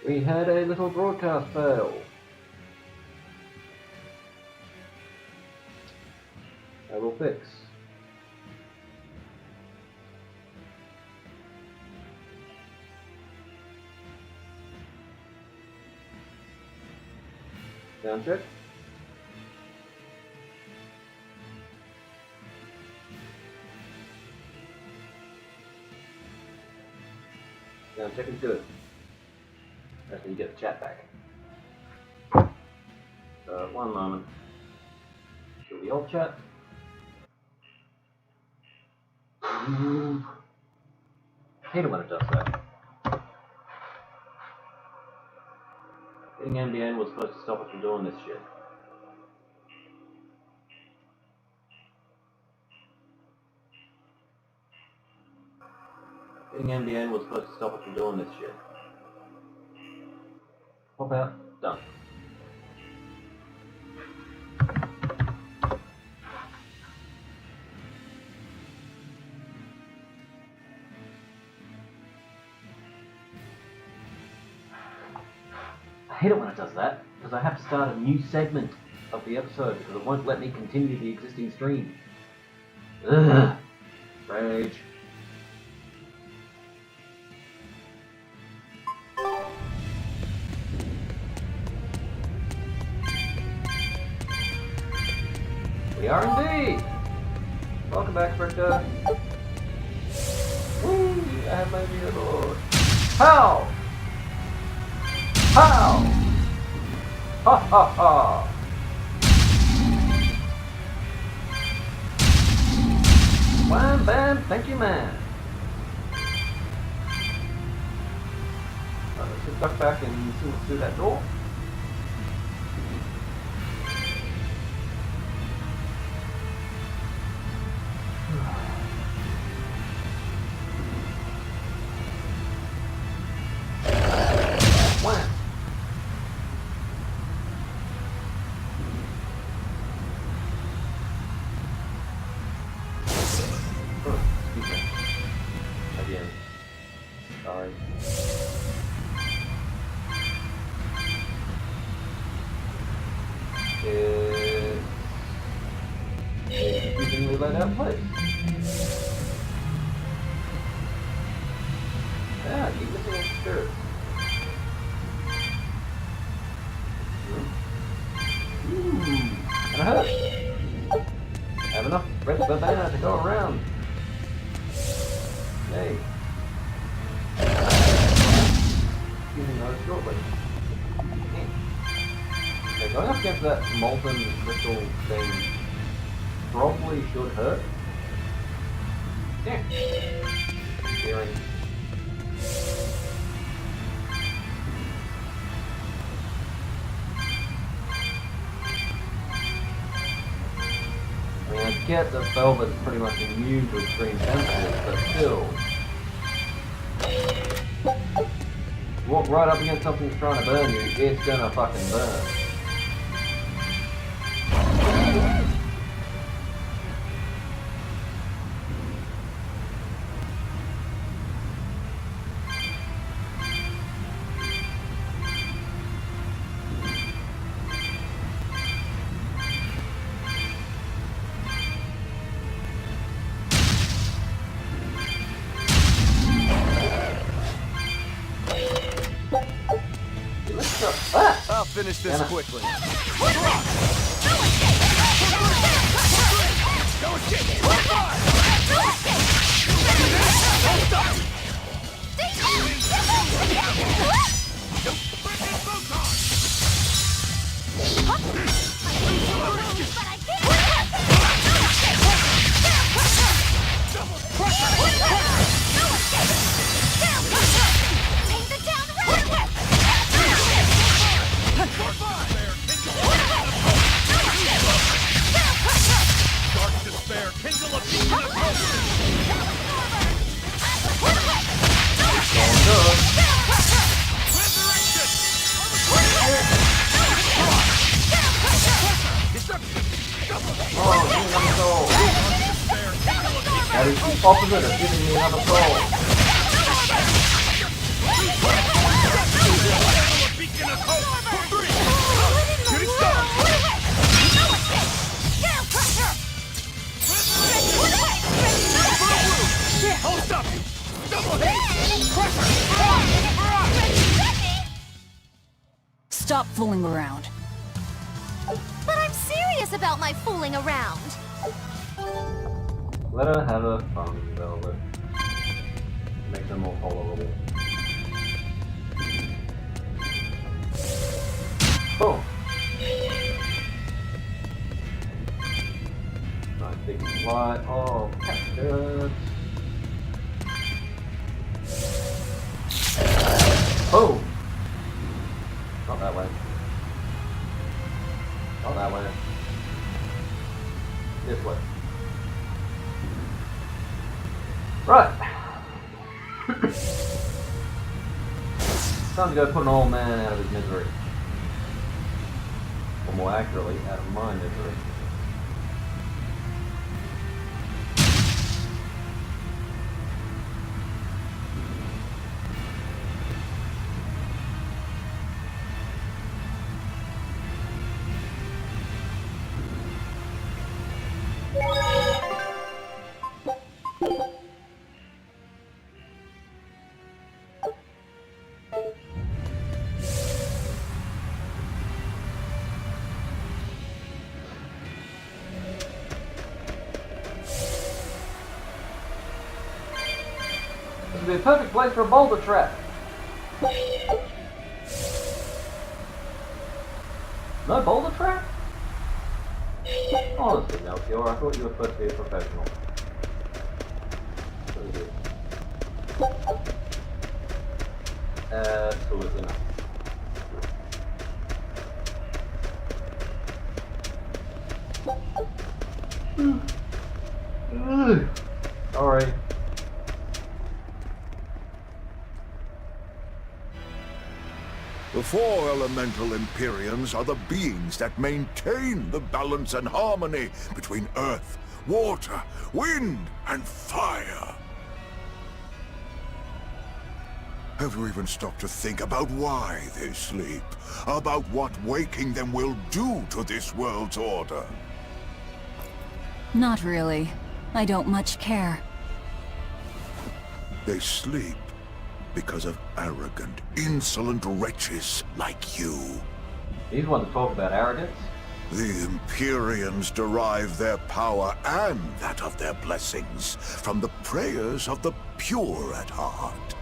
We had a little broadcast fail. I will fix. Sound check. Sound check is good. That's when you get the chat back. One moment. Show the old chat. I hate it when it does that. Getting NBN was supposed to stop us from doing this shit. Getting NBN was supposed to stop us from doing this shit. Pop out. Done. I hate it when it does that, because I have to start a new segment of the episode because it won't let me continue the existing stream. Ugh. Rage. We are indeed! Welcome back, Fricta. Woo! I have my dear lord. How? How? Ha ha ha! Wham bam, thank you man. Let's just duck back and see what's through that door. Let out place. Yeah, keep missing on spirits. And I hope have enough red banana to go around. Yay. Using those shortly. Okay, going up against that molten crystal thing probably should hurt. Yeah. Hearing. I mean, I get that Velvet's pretty much immune to extreme temperatures, but still. You walk right up against something that's trying to burn you, it's gonna fucking burn. I'll finish this quickly. That is the opposite of giving me another soul. stop fooling around. But I'm serious about my fooling around. Let her have her fun, Velvet. Make them more tolerable. Oh! Nice big flight. Oh, captured. Oh! Not that way. Not that way. This way. Right. Time to go put an old man out of his misery. Or more accurately, out of my misery. This would be a perfect place for a boulder trap. No boulder trap? Honestly, Melchior, I thought you were supposed to be a professional. Absolutely not. Sorry. The four elemental Empyreans are the beings that maintain the balance and harmony between earth, water, wind, and fire. Have you even stopped to think about why they sleep? About what waking them will do to this world's order? Not really. I don't much care. They sleep because of arrogant, insolent wretches like you. He's one to talk about arrogance. The Empyreans derive their power and that of their blessings from the prayers of the pure at heart.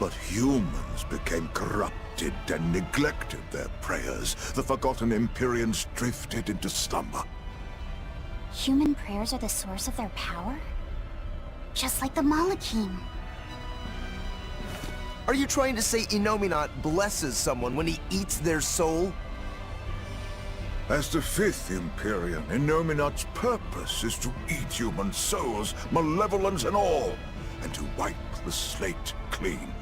But humans became corrupted and neglected their prayers. The forgotten Empyreans drifted into slumber. Human prayers are the source of their power? Just like the Malachim. Are you trying to say Innominat blesses someone when he eats their soul? As the fifth Empyrean, Innominat's purpose is to eat human souls, malevolence and all, and to wipe the slate clean.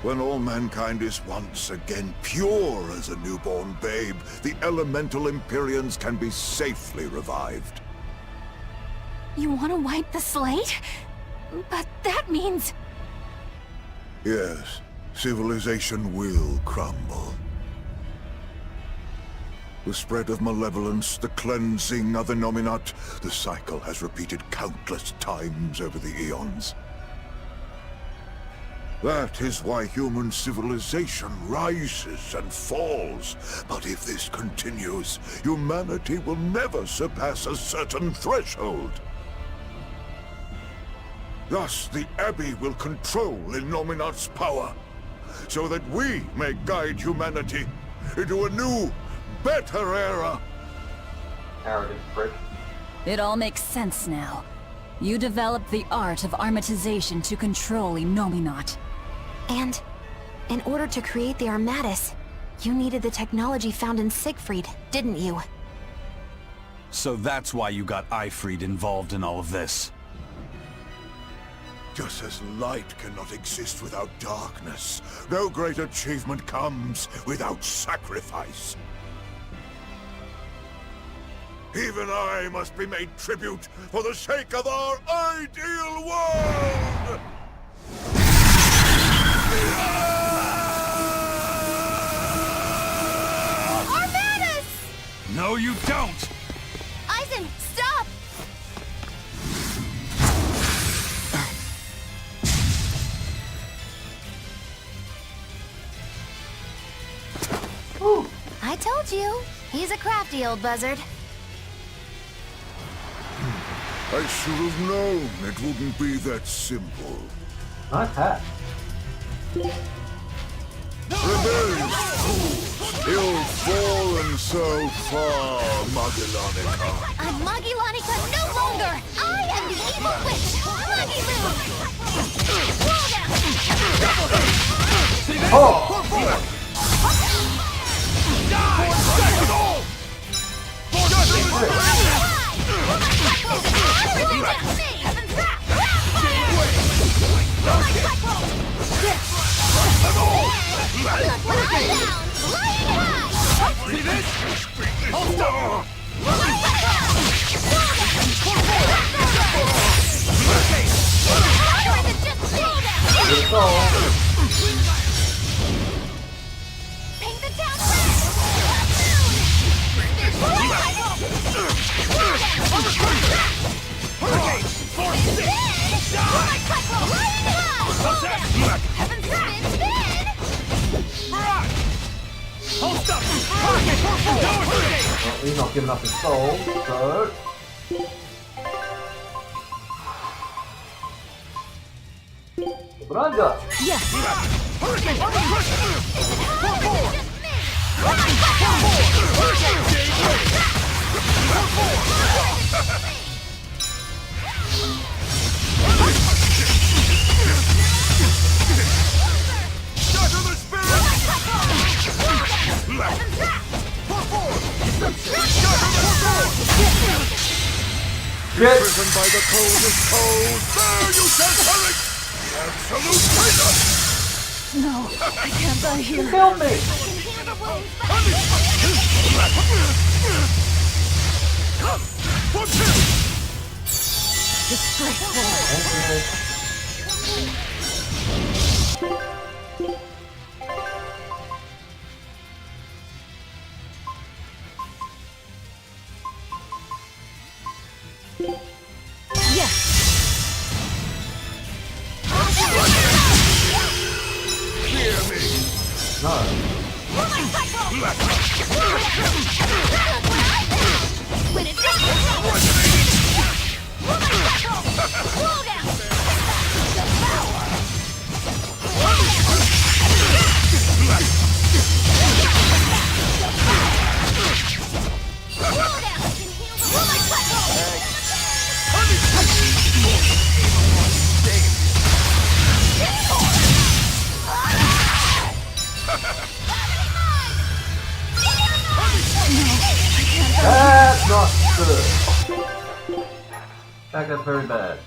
When all mankind is once again pure as a newborn babe, the elemental Empyreans can be safely revived. You want to wipe the slate? But that means... Yes, civilization will crumble. The spread of malevolence, the cleansing of Innominat, the cycle has repeated countless times over the eons. That is why human civilization rises and falls. But if this continues, humanity will never surpass a certain threshold. Thus, the Abbey will control Innominat's power, so that we may guide humanity into a new, better era. Arrogant prick. It all makes sense now. You developed the art of armatization to control Innominat. And in order to create the Armatus, you needed the technology found in Siegfried, didn't you? So that's why you got Ifried involved in all of this. Just as light cannot exist without darkness, no great achievement comes without sacrifice. Even I must be made tribute for the sake of our ideal world! Armatus! No, you don't! Eisen, stop! told you. He's a crafty old buzzard. I should have known it wouldn't be that simple. Nice hat. Rebellious fools, you've fallen so far, Magilonica. I'm Magilonica no longer! I am the evil witch, Magiloo! Oh! See this? Hold up! Paint the town Well, he's not giving up his soul, so... Look what I've got! Driven by the coldest cold, there you shall perish! Absolute traitor! No, I can't die here. Kill me! No. That's not good. That got very bad.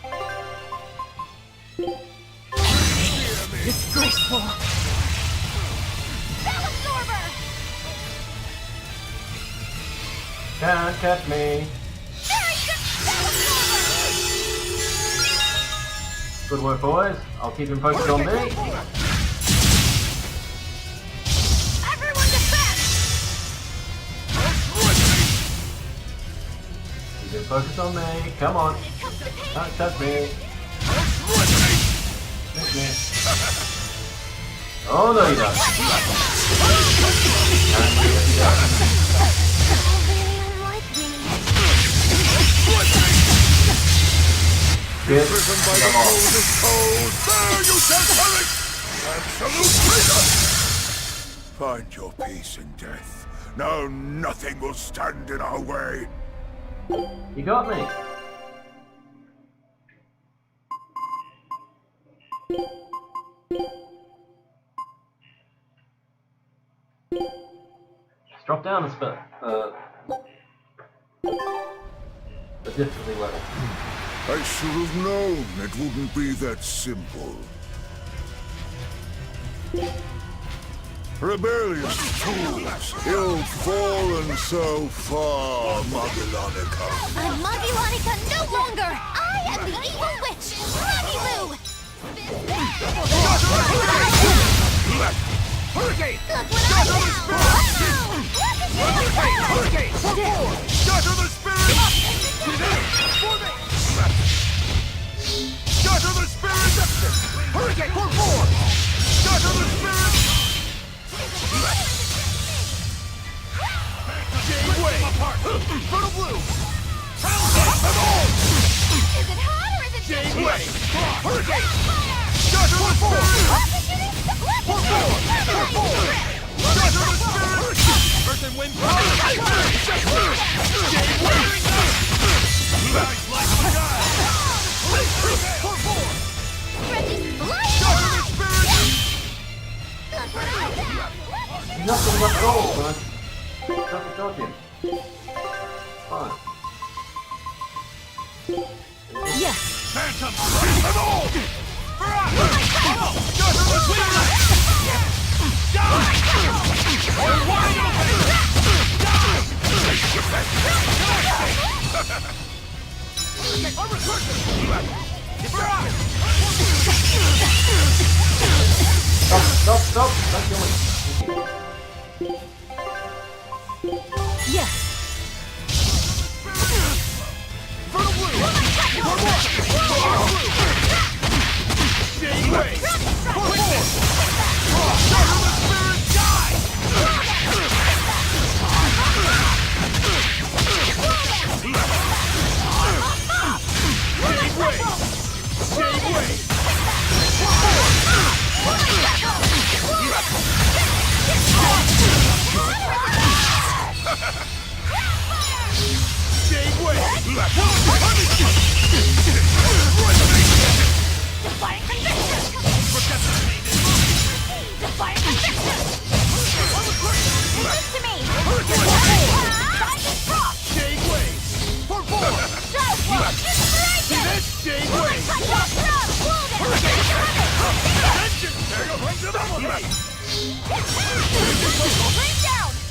Disgraceful. Can't catch me. Good work, boys. I'll keep him focused on me. Keep him focused on me. Come on. Don't touch me. Miss me. Oh no, you don't. And yes, you don't. Driven by the coldest cold, there you shall perish! Absolute traitor! Find your peace in death. Now nothing will stand in our way. You got me. Just drop down a spit. The difficulty level. I should have known it wouldn't be that simple. Rebellious fools, you've fallen so far, Magilonica. I'm Magilonica no longer! I am the evil witch, Magiloo! Hurricane! Look what I found! Hurricane! Scatter the spirit! Scatter the spirit! Hurricane! For four! Scatter the spirit! Is it hot or is it just Gateway! Hurricane! Earth and wind power! Nice like a guy! He's not going much at all, man. Doesn't dodge him. Fine. Yes. Phantom! Come on! Stop! Don't kill me. Yes.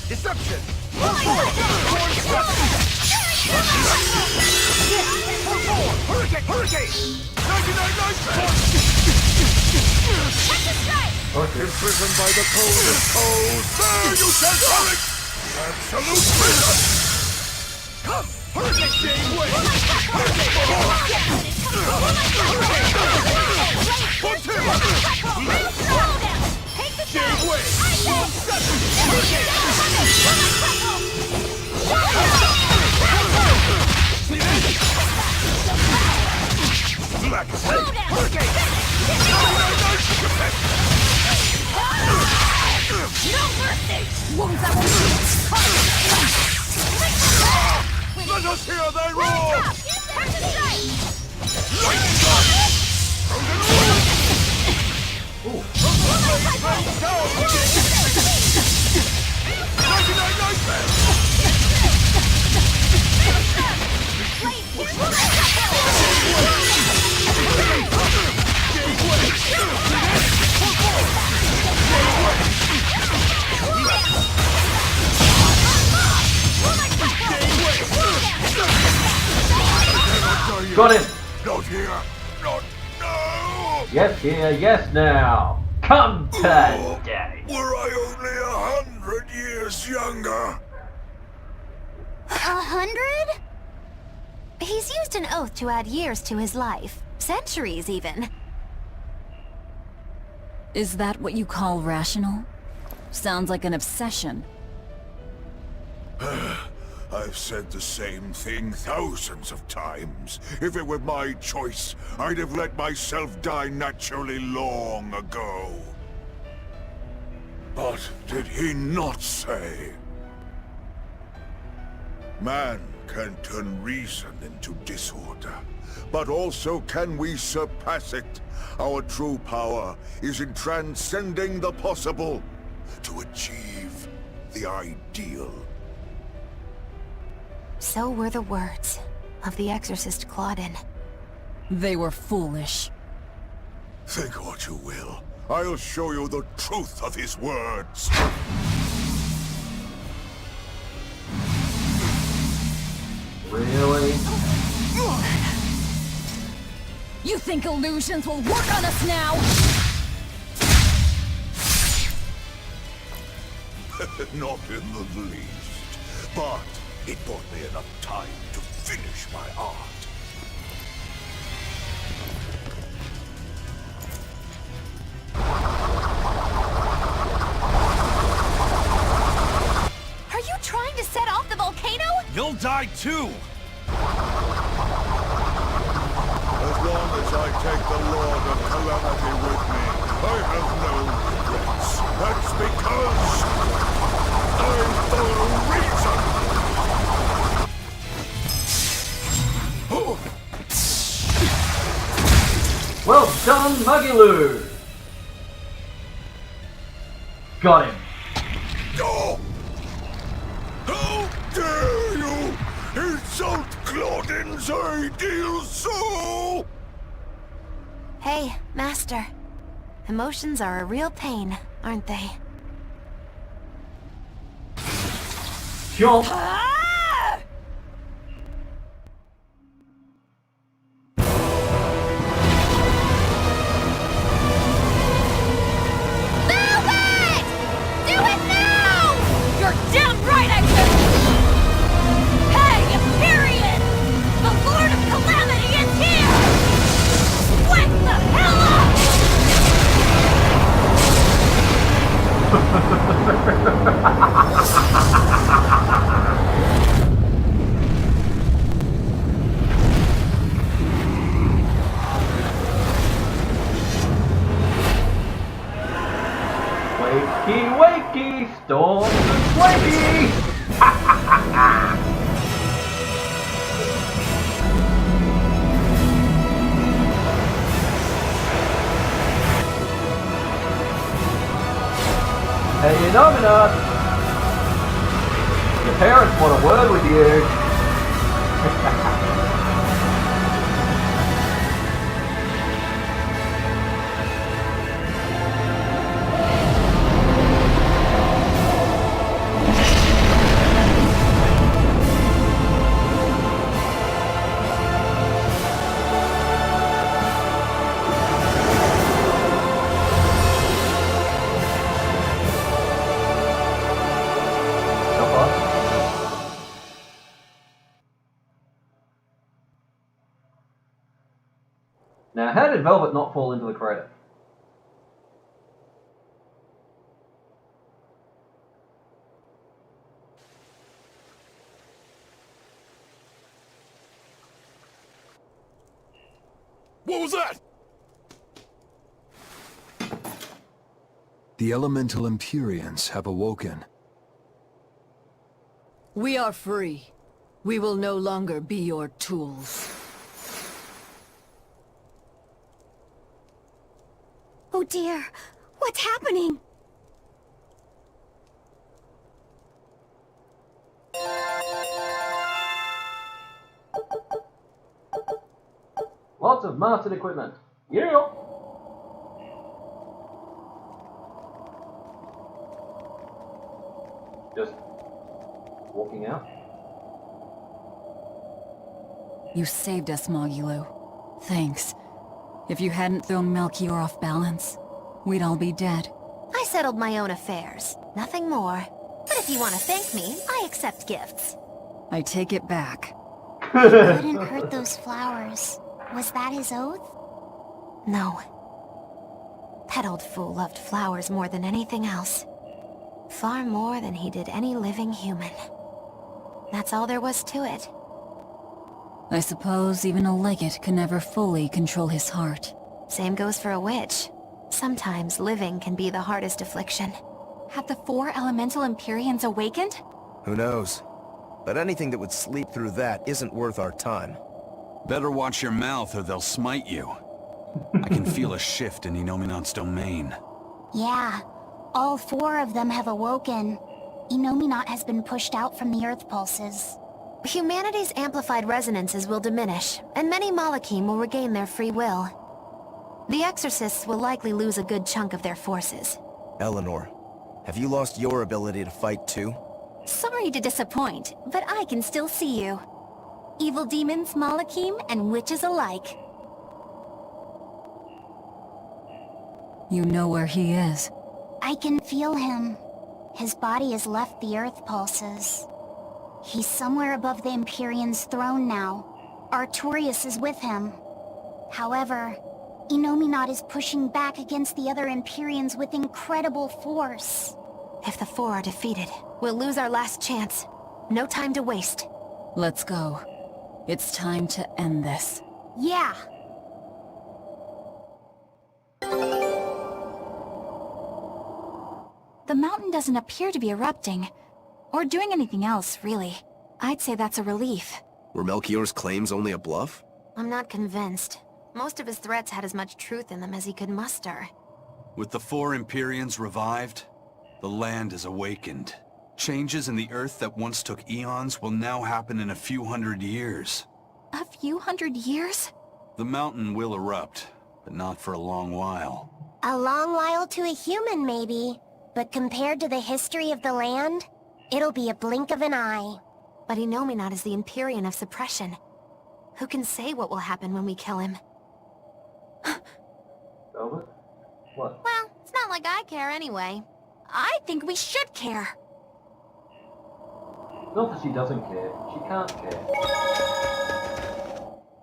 Deception! Hurricane! 99 Imprisoned by the coldest cold! There you shall call it! Absolute freedom! Come! Hurricane! Gateway! Gateway! Black Hurricane! No mercy! Wounds that will Let us hear thy roar! Lightning strike! Got him! Not here! Not now! Yes, here, yes, now! Come to daddy! Were I only 100 years younger? 100? He's used an oath to add years to his life. Centuries, even. Is that what you call rational? Sounds like an obsession. I've said the same thing thousands of times. If it were my choice, I'd have let myself die naturally long ago. But did he not say? Man can turn reason into disorder, but also can we surpass it? Our true power is in transcending the possible to achieve the ideal. So were the words of the exorcist Claudin. They were foolish. Think what you will. I'll show you the truth of his words. Really? You think illusions will work on us now? Not in the least. But it bought me enough time to finish my art. Are you trying to set off the volcano? You'll die too! long as I take the Lord of Calamity with me, I have no regrets. That's because I follow reason! Well done, Muggy-Loo! Got him. Oh! How dare you insult Claudin's ideal soul! Hey, Master. Emotions are a real pain, aren't they? Jump! Wakey, wakey, storm and wakey! Hey, Inomina! Your parents want a word with you. Now, how did Velvet not fall into the crater? What was that? The elemental Empyreans have awoken. We are free. We will no longer be your tools. Oh dear, what's happening? Lots of mastered equipment. Yeah! Just walking out. You saved us, Muggy-Loo. Thanks. If you hadn't thrown Melchior off balance, we'd all be dead. I settled my own affairs, nothing more. But if you want to thank me, I accept gifts. I take it back. Couldn't hurt those flowers. Was that his oath? No. That old fool loved flowers more than anything else. Far more than he did any living human. That's all there was to it. I suppose even a legate can never fully control his heart. Same goes for a witch. Sometimes living can be the hardest affliction. Have the 4 elemental Empyreans awakened? Who knows? But anything that would sleep through that isn't worth our time. Better watch your mouth or they'll smite you. I can feel a shift in Inominat's domain. Yeah. All 4 of them have awoken. Inominat has been pushed out from the Earth pulses. Humanity's amplified resonances will diminish, and many Malachim will regain their free will. The Exorcists will likely lose a good chunk of their forces. Eleanor, have you lost your ability to fight too? Sorry to disappoint, but I can still see you. Evil demons, Malachim, and witches alike. You know where he is. I can feel him. His body has left the Earth pulses. He's somewhere above the Empyrean's throne now. Artorias is with him. However, Inominat is pushing back against the other Empyreans with incredible force. If the 4 are defeated, we'll lose our last chance. No time to waste. Let's go. It's time to end this. Yeah. The mountain doesn't appear to be erupting. Or doing anything else, really. I'd say that's a relief. Were Melchior's claims only a bluff? I'm not convinced. Most of his threats had as much truth in them as he could muster. With the 4 Empyreans revived, the land is awakened. Changes in the Earth that once took eons will now happen in a few hundred years. A few hundred years? The mountain will erupt, but not for a long while. A long while to a human, maybe. But compared to the history of the land, it'll be a blink of an eye. But Inominat is the Empyrean of suppression. Who can say what will happen when we kill him? Velvet? What? Well, it's not like I care anyway. I think we should care. Not that she doesn't care. She can't care.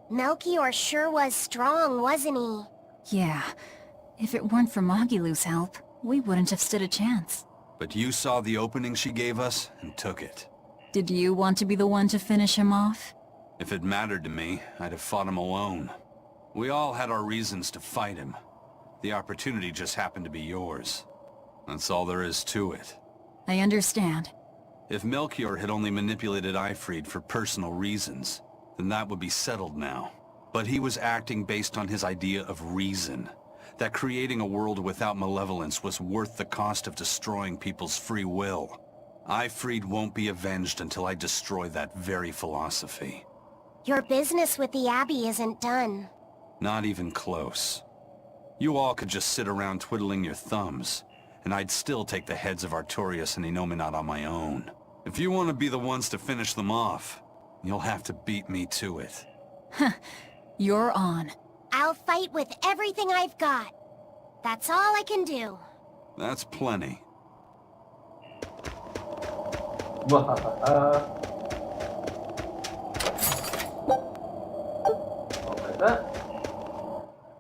Melchior sure was strong, wasn't he? Yeah. If it weren't for Magilu's help, we wouldn't have stood a chance. But you saw the opening she gave us and took it. Did you want to be the one to finish him off? If it mattered to me, I'd have fought him alone. We all had our reasons to fight him. The opportunity just happened to be yours. That's all there is to it. I understand. If Melchior had only manipulated Ifrid for personal reasons, then that would be settled now. But he was acting based on his idea of reason. That creating a world without malevolence was worth the cost of destroying people's free will. Ifrid won't be avenged until I destroy that very philosophy. Your business with the Abbey isn't done. Not even close. You all could just sit around twiddling your thumbs, and I'd still take the heads of Artorias and Inominat on my own. If you want to be the ones to finish them off, you'll have to beat me to it. You're on. I'll fight with everything I've got. That's all I can do. That's plenty. I'll take that.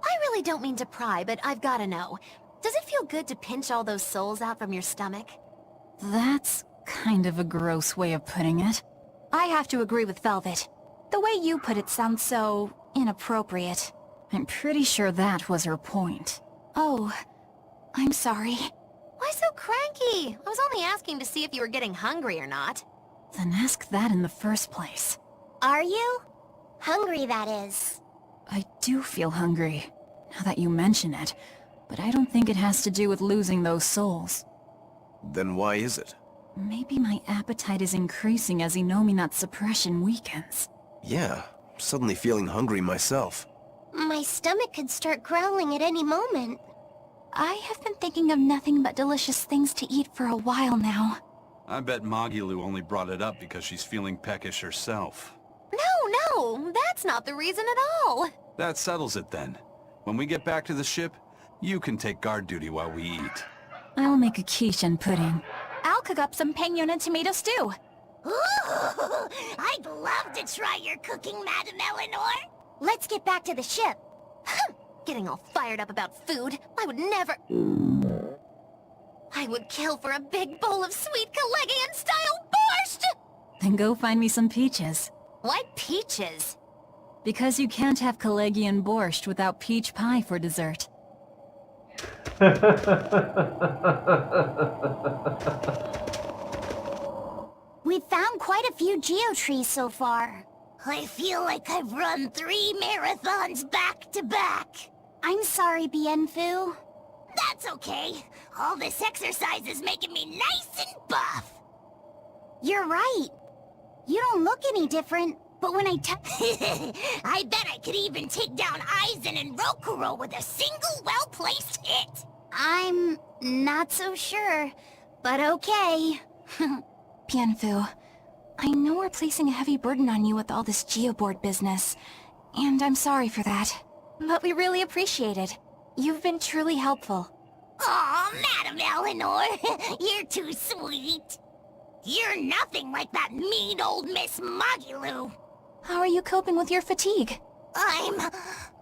I really don't mean to pry, but I've gotta know. Does it feel good to pinch all those souls out from your stomach? That's kind of a gross way of putting it. I have to agree with Velvet. The way you put it sounds so inappropriate. I'm pretty sure that was her point. Oh, I'm sorry. Why so cranky? I was only asking to see if you were getting hungry or not. Then ask that in the first place. Are you? Hungry, that is. I do feel hungry, now that you mention it, but I don't think it has to do with losing those souls. Then why is it? Maybe my appetite is increasing as Inominat's suppression weakens. Yeah, suddenly feeling hungry myself. My stomach could start growling at any moment. I have been thinking of nothing but delicious things to eat for a while now. I bet Magilu only brought it up because she's feeling peckish herself. No, that's not the reason at all. That settles it then. When we get back to the ship, you can take guard duty while we eat. I'll make a quiche and pudding. I'll cook up some penguin and tomato stew. Ooh, I'd love to try your cooking, Madame Eleanor. Let's get back to the ship. Getting all fired up about food. I would never... I would kill for a big bowl of sweet Kalegian-style borscht! Then go find me some peaches. Why peaches? Because you can't have Kalegian borscht without peach pie for dessert. We've found quite a few geotrees so far. I feel like I've run 3 marathons back to back. I'm sorry, Bienfu. That's okay. All this exercise is making me nice and buff. You're right. You don't look any different, but when I I bet I could even take down Aizen and Rokuro with a single well-placed hit. I'm not so sure, but okay. Bienfu, I know we're placing a heavy burden on you with all this geoboard business, and I'm sorry for that. But we really appreciate it. You've been truly helpful. Aw, Madame Eleanor, you're too sweet. You're nothing like that mean old Miss Magilu. How are you coping with your fatigue? I'm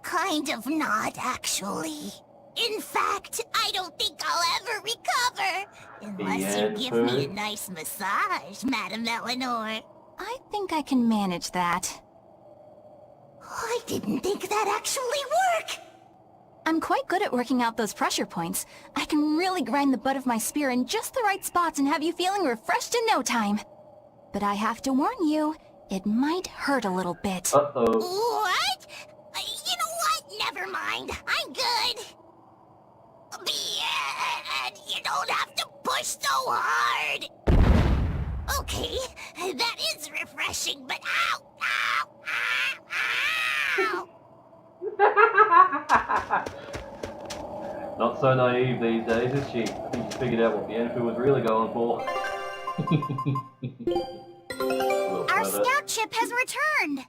kind of not, actually. In fact, I don't think I'll ever recover. Unless you give me a nice massage, Madame Eleanor. I think I can manage that. I didn't think that actually work. I'm quite good at working out those pressure points. I can really grind the butt of my spear in just the right spots and have you feeling refreshed in no time. But I have to warn you, it might hurt a little bit. Uh-oh. What? You know what? Never mind. I'm good. And you don't have to push so hard. Okay, that is refreshing, but ow! Ow! Ow! Ow! Not so naive these days, is she? I think she figured out what the Enfu was really going for. Our scout ship has returned!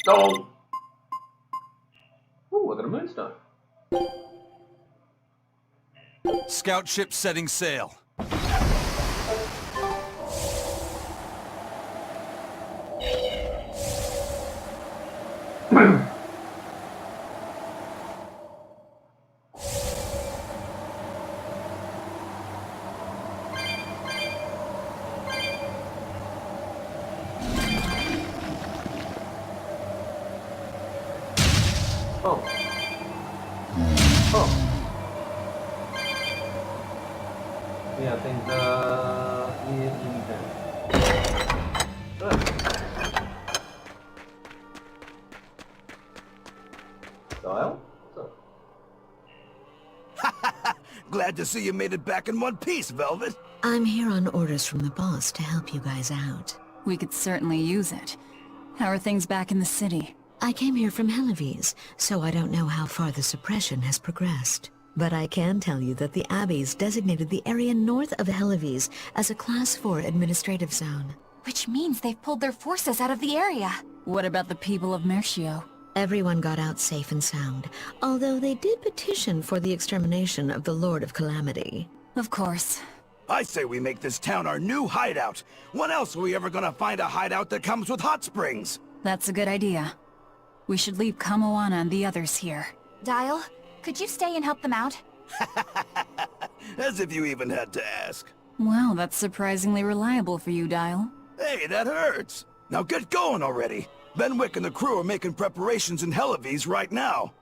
Oh! Ooh, I got a moonstone. Scout ship setting sail. Oh. Oh. Yeah, things here in town. Dial? What's up? Glad to see you made it back in one piece, Velvet. I'm here on orders from the boss to help you guys out. We could certainly use it. How are things back in the city? I came here from Helives, so I don't know how far the suppression has progressed. But I can tell you that the Abbeys designated the area north of Helives as a Class 4 administrative zone. Which means they've pulled their forces out of the area. What about the people of Mercio? Everyone got out safe and sound, although they did petition for the extermination of the Lord of Calamity. Of course. I say we make this town our new hideout. When else are we ever gonna find a hideout that comes with hot springs? That's a good idea. We should leave Kamoana and the others here. Dial, could you stay and help them out? As if you even had to ask. Well, that's surprisingly reliable for you, Dial. Hey, that hurts. Now get going already. Benwick and the crew are making preparations in Helives right now.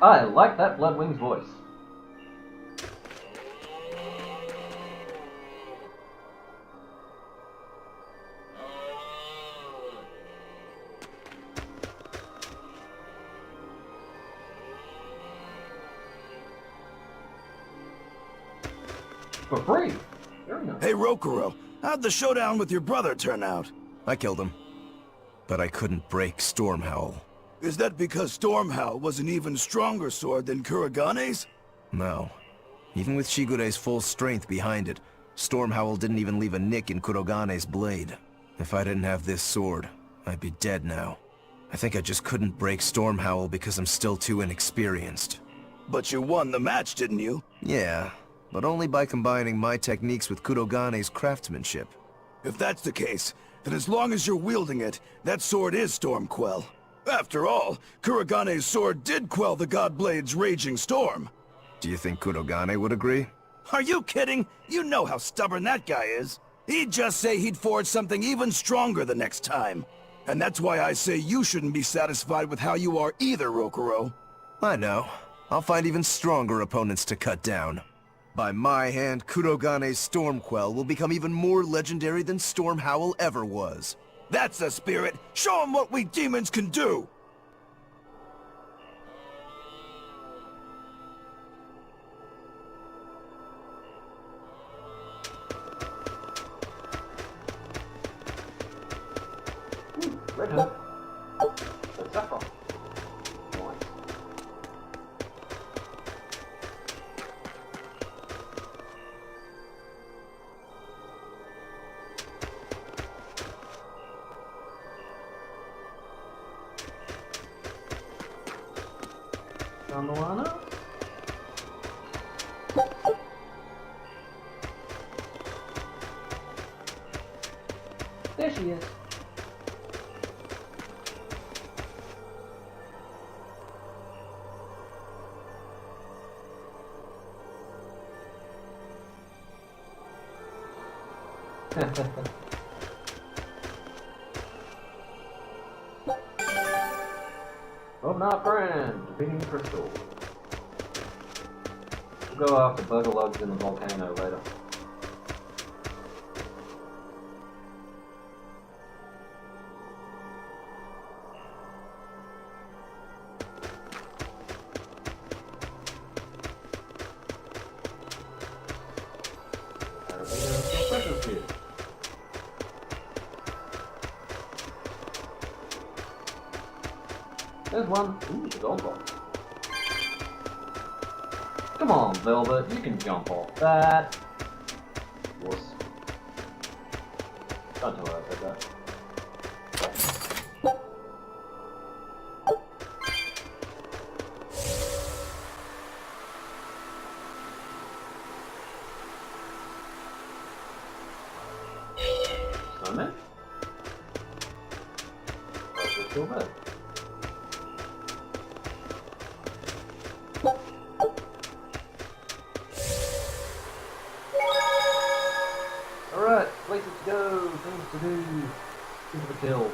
I like that Bloodwing's voice. For free. Very nice. Hey, Rokuro, how'd the showdown with your brother turn out? I killed him. But I couldn't break Stormhowl. Is that because Stormhowl was an even stronger sword than Kuragane's? No. Even with Shigure's full strength behind it, Stormhowl didn't even leave a nick in Kurogane's blade. If I didn't have this sword, I'd be dead now. I think I just couldn't break Stormhowl because I'm still too inexperienced. But you won the match, didn't you? Yeah, but only by combining my techniques with Kurogane's craftsmanship. If that's the case, then as long as you're wielding it, that sword is Stormquell. After all, Kuragane's sword did quell the Godblade's raging storm. Do you think Kurogane would agree? Are you kidding? You know how stubborn that guy is. He'd just say he'd forge something even stronger the next time. And that's why I say you shouldn't be satisfied with how you are either, Rokuro. I know. I'll find even stronger opponents to cut down. By my hand, Kurogane's Stormquell will become even more legendary than Stormhowl ever was. That's the spirit! Show him what we demons can do! Red Hood. That's Saffron. Nice. Moana? There she is. Oh, our friend, defeating the crystal. We'll go after burger lugs in the volcano later. There's one. Ooh, the gold box. Come on, Velvet, you can jump off that. Wuss. Don't tell her I said that. Snowman? Oh, it's still there. Alright, places to go, things to do, things to kill.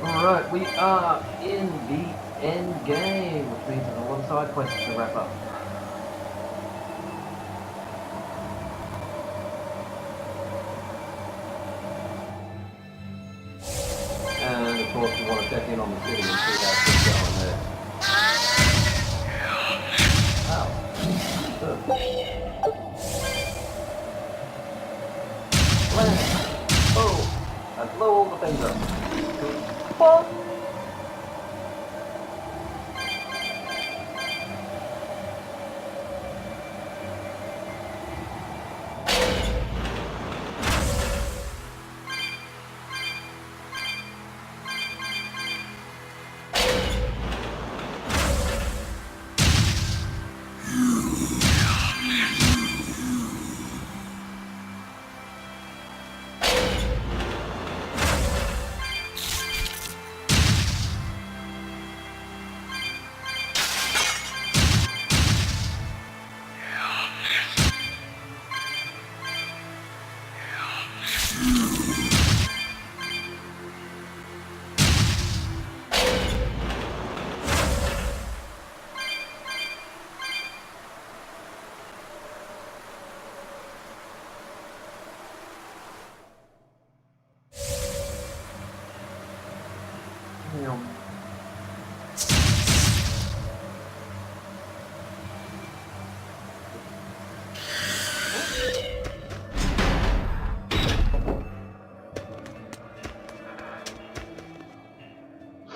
Alright, we are in the end game, which means there's a lot of side quests to wrap up. And of course we want to check in on the city and see how things going there. Ow. Good. Land. Oh! I blow all the things up. What?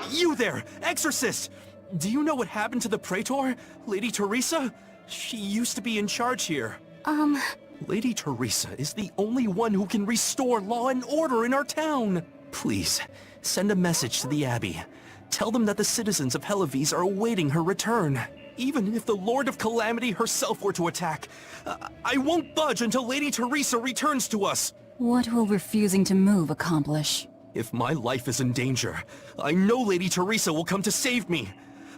You there, Exorcist! Do you know what happened to the Praetor, Lady Teresa? She used to be in charge here. Lady Teresa is the only one who can restore law and order in our town. Please, send a message to the Abbey. Tell them that the citizens of Helives are awaiting her return. Even if the Lord of Calamity herself were to attack, I won't budge until Lady Teresa returns to us. What will refusing to move accomplish? If my life is in danger, I know Lady Teresa will come to save me.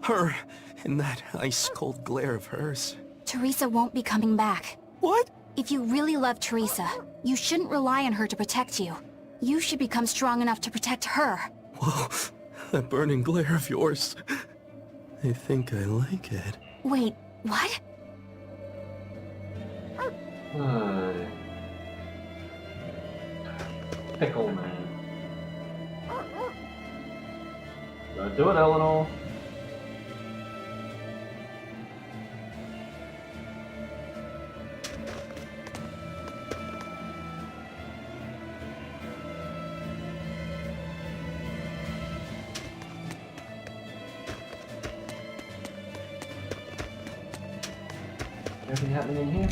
Her, in that ice-cold glare of hers. Teresa won't be coming back. What? If you really love Teresa, you shouldn't rely on her to protect you. You should become strong enough to protect her. Whoa, that burning glare of yours. I think I like it. Wait, what? Pickle man. Don't do it, Eleanor. Anything happening in here?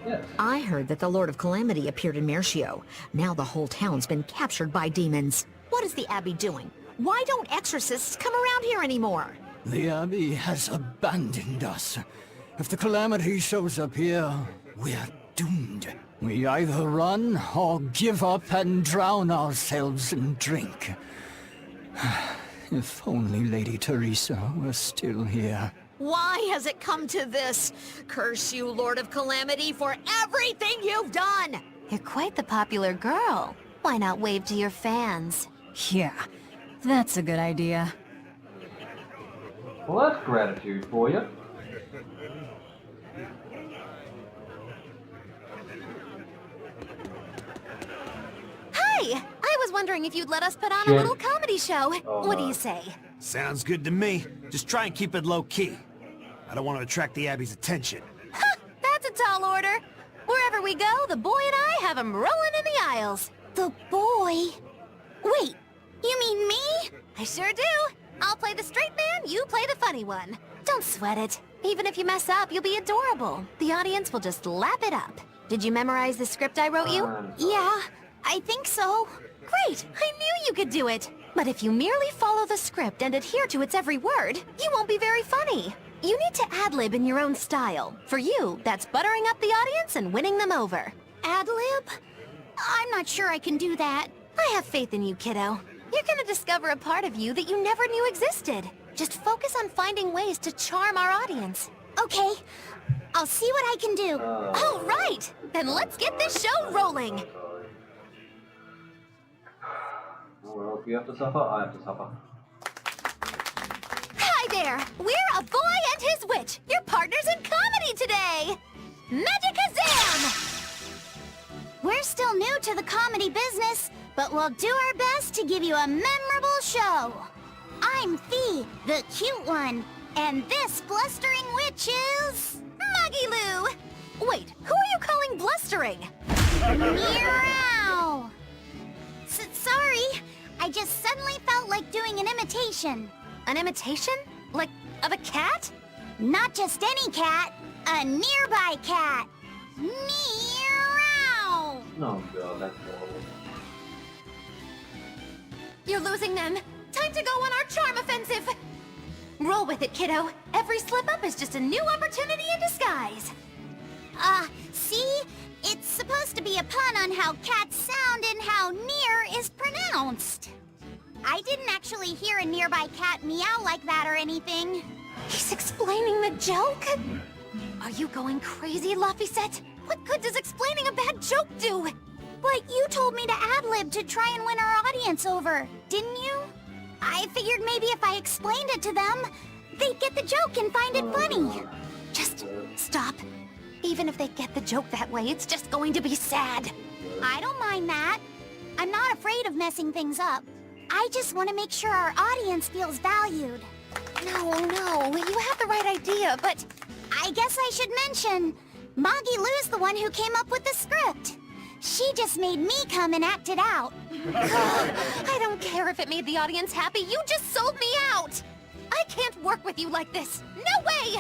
Yes. I heard that the Lord of Calamity appeared in Mercio. Now the whole town's been captured by demons. What is the Abbey doing? Why don't exorcists come around here anymore? The Abbey has abandoned us. If the Calamity shows up here, we're doomed. We either run or give up and drown ourselves in drink. If only Lady Teresa were still here. Why has it come to this? Curse you, Lord of Calamity, for everything you've done! You're quite the popular girl. Why not wave to your fans? Yeah, that's a good idea. Well, that's gratitude for you. Hi! I was wondering if you'd let us put on a little comedy show. What do you say? Sounds good to me. Just try and keep it low-key. I don't want to attract the Abbey's attention. Ha! That's a tall order. Wherever we go, the boy and I have him rolling in the aisles. The boy? Wait, you mean me? I sure do. I'll play the straight man, you play the funny one. Don't sweat it. Even if you mess up, you'll be adorable. The audience will just lap it up. Did you memorize the script I wrote you? Yeah, I think so. Great, I knew you could do it. But if you merely follow the script and adhere to its every word, you won't be very funny. You need to ad-lib in your own style. For you, that's buttering up the audience and winning them over. Ad-lib? I'm not sure I can do that. I have faith in you, kiddo. You're gonna discover a part of you that you never knew existed. Just focus on finding ways to charm our audience. Okay, I'll see what I can do. All right, then let's get this show rolling. Well, if you have to suffer, I have to suffer. Hi there! We're A Boy and His Witch, your partners in comedy today! Magicazam! We're still new to the comedy business, but we'll do our best to give you a memorable show. I'm Fee, the cute one, and this blustering witch is... Muggy-Loo! Wait, who are you calling blustering? Meow! Sorry, I just suddenly felt like doing an imitation. An imitation? Like, of a cat? Not just any cat, a nearby cat. Meow! Oh god, that's horrible. You're losing them. Time to go on our charm offensive. Roll with it, kiddo. Every slip-up is just a new opportunity in disguise. See? It's supposed to be a pun on how cats sound and how near is pronounced. I didn't actually hear a nearby cat meow like that or anything. He's explaining the joke? Are you going crazy, Laphicet? What good does explaining a bad joke do? But you told me to ad-lib to try and win our audience over, didn't you? I figured maybe if I explained it to them, they'd get the joke and find it funny. Just stop. Even if they get the joke that way, it's just going to be sad. I don't mind that. I'm not afraid of messing things up. I just want to make sure our audience feels valued. No, you have the right idea, but... I guess I should mention, Muggy-Loo's the one who came up with the script. She just made me come and act it out. I don't care if it made the audience happy, you just sold me out! I can't work with you like this! No way!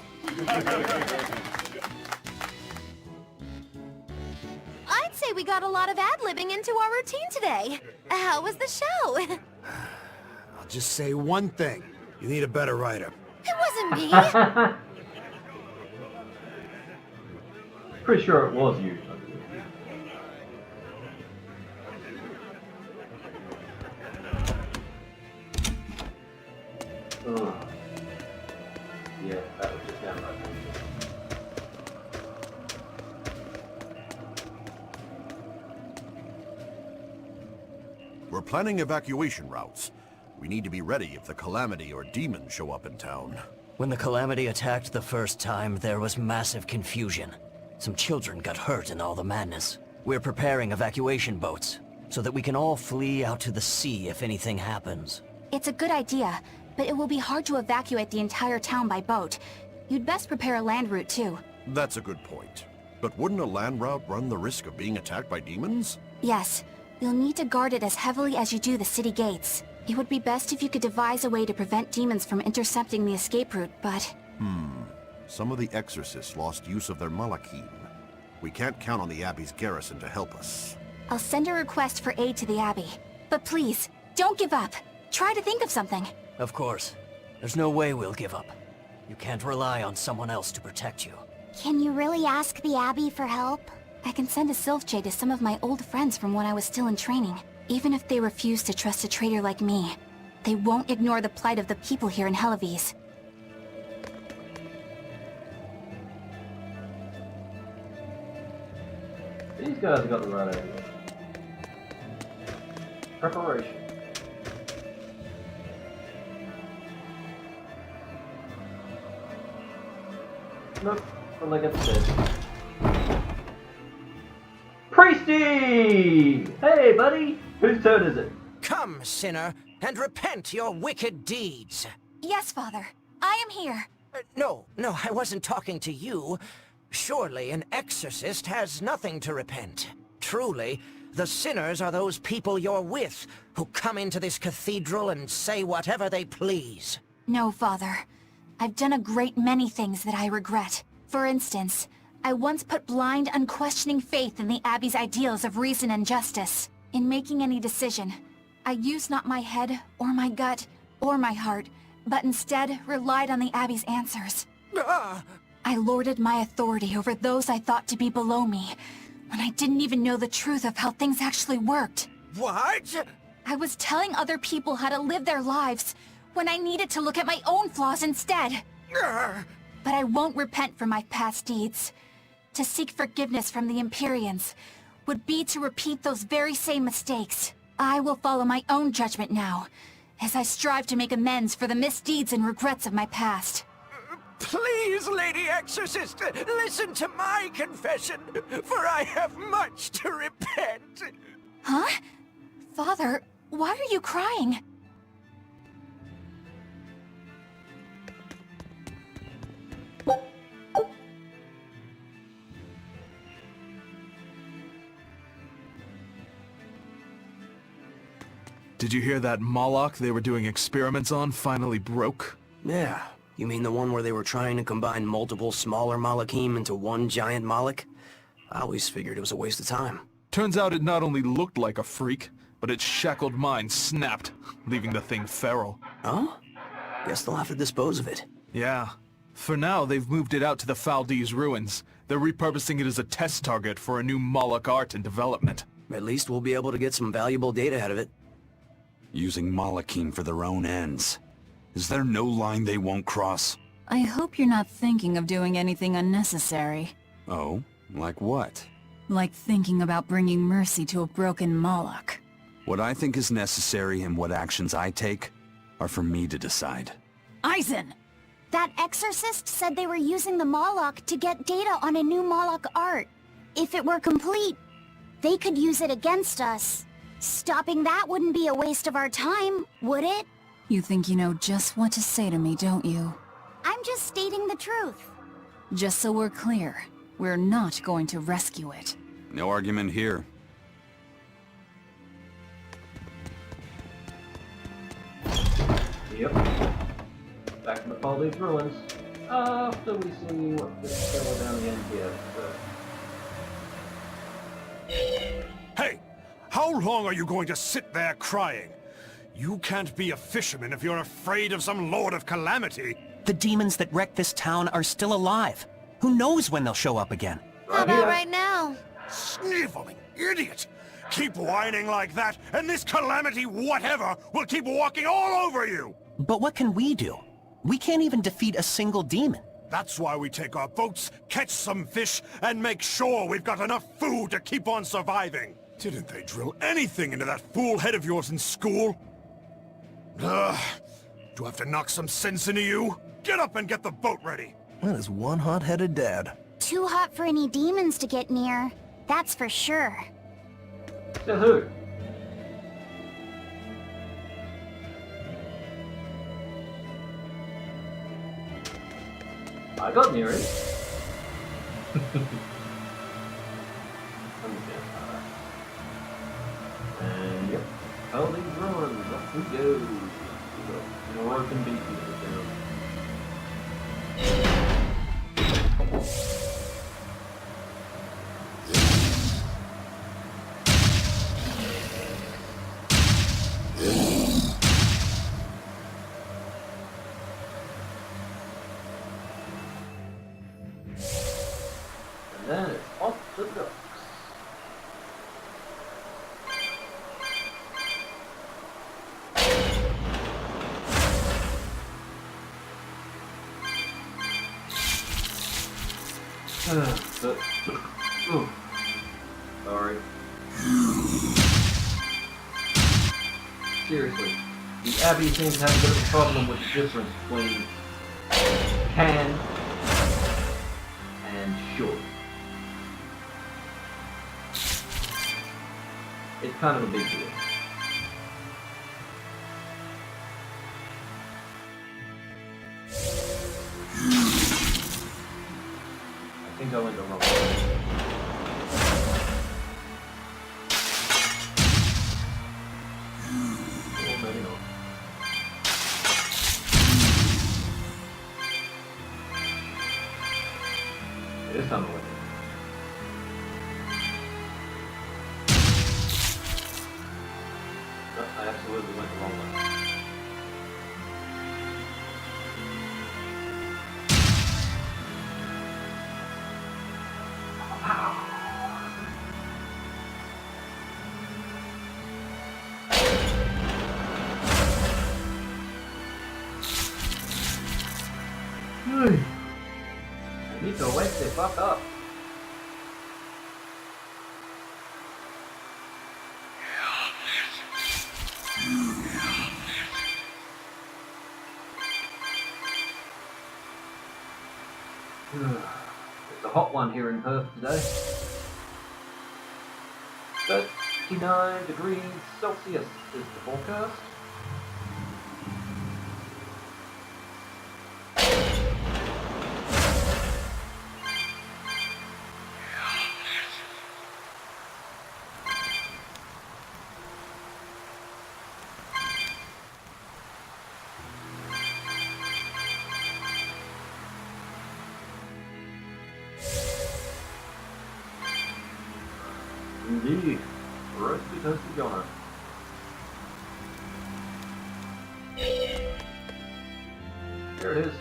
I'd say we got a lot of ad-libbing into our routine today. How was the show? I'll just say one thing. You need a better writer. It wasn't me! Pretty sure it was you. Ugh. Yeah, that was just downright. We're planning evacuation routes. We need to be ready if the Calamity or demons show up in town. When the Calamity attacked the first time, there was massive confusion. Some children got hurt in all the madness. We're preparing evacuation boats, so that we can all flee out to the sea if anything happens. It's a good idea, but it will be hard to evacuate the entire town by boat. You'd best prepare a land route too. That's a good point. But wouldn't a land route run the risk of being attacked by demons? Yes, you'll need to guard it as heavily as you do the city gates. It would be best if you could devise a way to prevent demons from intercepting the escape route, but... Some of the exorcists lost use of their malachim. We can't count on the Abbey's garrison to help us. I'll send a request for aid to the Abbey. But please, don't give up. Try to think of something. Of course. There's no way we'll give up. You can't rely on someone else to protect you. Can you really ask the Abbey for help? I can send a Sylph Jade to some of my old friends from when I was still in training. Even if they refuse to trust a traitor like me, they won't ignore the plight of the people here in Helives. These guys have got the right idea. Preparation. Nope, well, like I said. Priesty! Hey, buddy! Whose turn is it? Come, sinner, and repent your wicked deeds. Yes, Father. I am here. No, I wasn't talking to you. Surely an exorcist has nothing to repent. Truly, the sinners are those people you're with, who come into this cathedral and say whatever they please. No, Father. I've done a great many things that I regret. For instance, I once put blind, unquestioning faith in the Abbey's ideals of reason and justice. In making any decision, I used not my head, or my gut, or my heart, but instead relied on the Abbey's answers. I lorded my authority over those I thought to be below me, when I didn't even know the truth of how things actually worked. What? I was telling other people how to live their lives, when I needed to look at my own flaws instead. But I won't repent for my past deeds. To seek forgiveness from the Empyreans would be to repeat those very same mistakes. I will follow my own judgment now, as I strive to make amends for the misdeeds and regrets of my past. Please, Lady Exorcist, listen to my confession, for I have much to repent. Huh? Father, why are you crying? Did you hear that Moloch they were doing experiments on finally broke? Yeah. You mean the one where they were trying to combine multiple smaller Malachim into one giant Moloch? I always figured it was a waste of time. Turns out it not only looked like a freak, but its shackled mind snapped, leaving the thing feral. Oh? Guess they'll have to dispose of it. Yeah. For now, they've moved it out to the Faldees ruins. They're repurposing it as a test target for a new Moloch art and development. At least we'll be able to get some valuable data out of it. Using Malachim for their own ends. Is there no line they won't cross? I hope you're not thinking of doing anything unnecessary. Oh? Like what? Like thinking about bringing mercy to a broken Moloch. What I think is necessary and what actions I take are for me to decide. Eisen! That exorcist said they were using the Moloch to get data on a new Moloch art. If it were complete, they could use it against us. Stopping that wouldn't be a waste of our time, would it? You think you know just what to say to me, don't you? I'm just stating the truth. Just so we're clear, we're not going to rescue it. No argument here. Yep. Back to the Faldees ruins. After we see what this fellow down the end here. Hey! How long are you going to sit there crying? You can't be a fisherman if you're afraid of some Lord of Calamity. The demons that wrecked this town are still alive. Who knows when they'll show up again? How about right now? Sniveling idiot! Keep whining like that, and this Calamity whatever will keep walking all over you! But what can we do? We can't even defeat a single demon. That's why we take our boats, catch some fish, and make sure we've got enough food to keep on surviving. Didn't they drill anything into that fool head of yours in school? Ugh. Do I have to knock some sense into you? Get up and get the boat ready! That is one hot-headed dad. Too hot for any demons to get near. That's for sure. Says who? I got near it. And yep, Faldees ruins. Up we go. More open beach down. And then it's off the docks. sorry. Seriously, the Abbey seems to have a bit of a problem with the difference between can and should. It's kind of a big deal. I think I went the wrong way. Or maybe not. It is time to win. No, I absolutely went the wrong way. I need to wake the fuck up. It's a hot one here in Perth today. 39 degrees Celsius is the forecast. Indeed. Roasty toasty donut. There it is.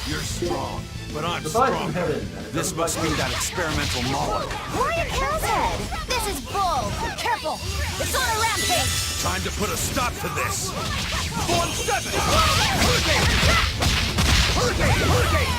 You're strong, but I'm Goodbye from strong. heaven. This must be that experimental Moloch. Quiet, Hellshead! This is bull! Careful! It's on a rampage! Time to put a stop to this. Form 7! Hurricane! Hurricane!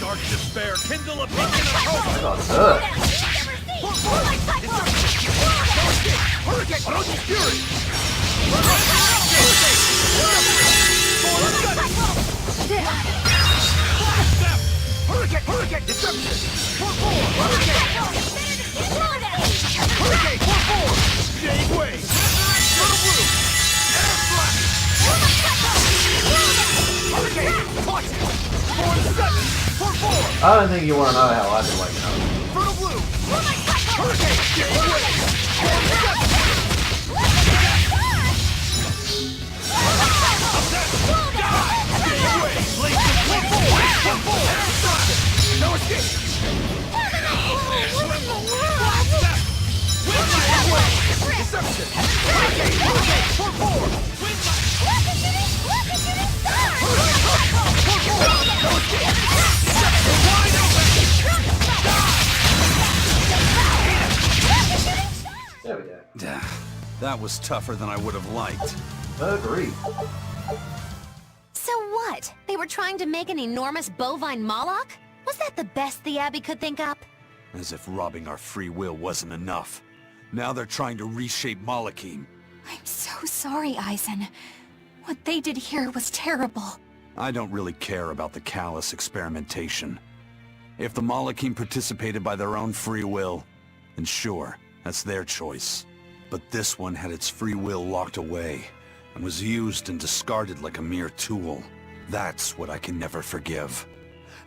Dark despair, kindle a beacon of hope! Hurricane! Hurricane! Fury! Hurricane! Hurricane! Deception! 4-4! Hurricane! Hurricane! 4-4! Jade Wave! Little Blue! Air Flash! Hurricane! Watch it! 4-7! 4-4! I don't think you want to know how I've been waking up. Fertile Blue! Hurricane! Jade Wave! 4-7! No escape! Deception! Hurricane! Hurricane! 4-4! No escape! Deception! Wide open! Die! There we go. That was tougher than I would have liked. Agreed. So what? They were trying to make an enormous bovine Moloch? Was that the best the Abbey could think up? As if robbing our free will wasn't enough. Now they're trying to reshape Malachim. I'm so sorry, Eisen. What they did here was terrible. I don't really care about the callous experimentation. If the Malachim participated by their own free will, then sure, that's their choice. But this one had its free will locked away, and was used and discarded like a mere tool. That's what I can never forgive.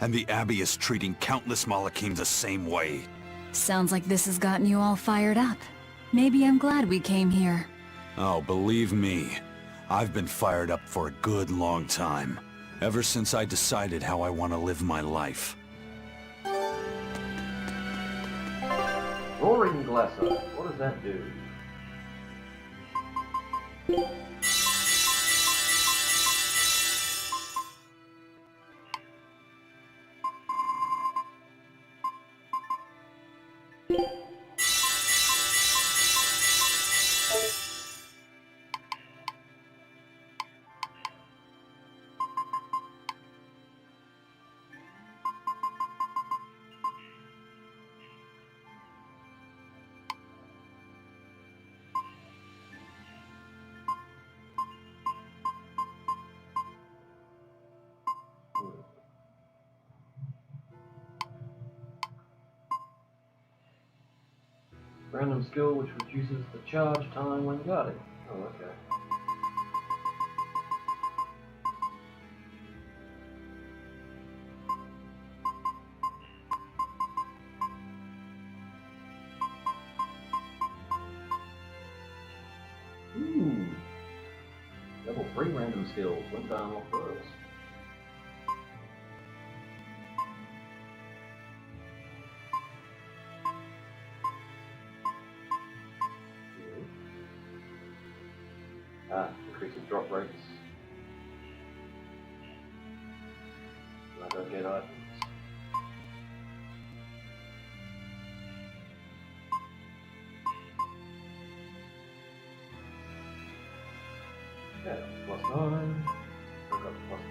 And the Abbey is treating countless Malachim the same way. Sounds like this has gotten you all fired up. Maybe I'm glad we came here. Oh, believe me, I've been fired up for a good long time. Ever since I decided how I want to live my life. Roaring Glasser. What does that do? Random skill which reduces the charge time when guarding. Oh, okay. Level 3 random skills. When down off those. Increases drop rates. I don't get items. Okay, plus 9. I got plus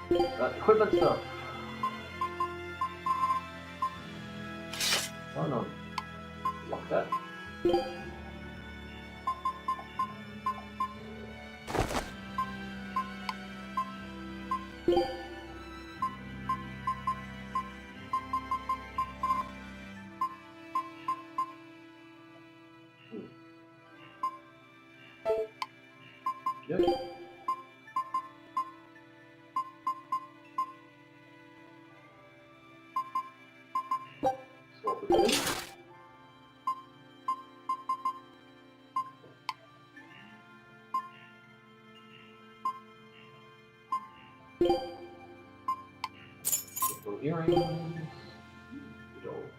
10. Got equipment stuff. Oh no. Lock that. Yep. Swap it in. Little earrings. Dogs.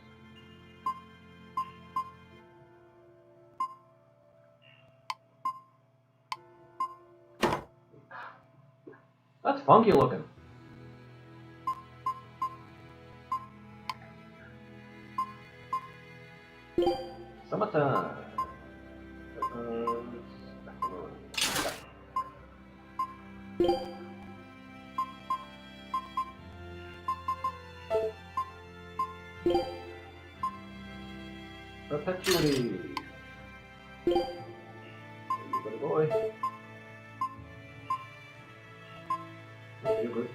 That's funky looking. Summertime. Perpetuity. There you go, boy. You're good.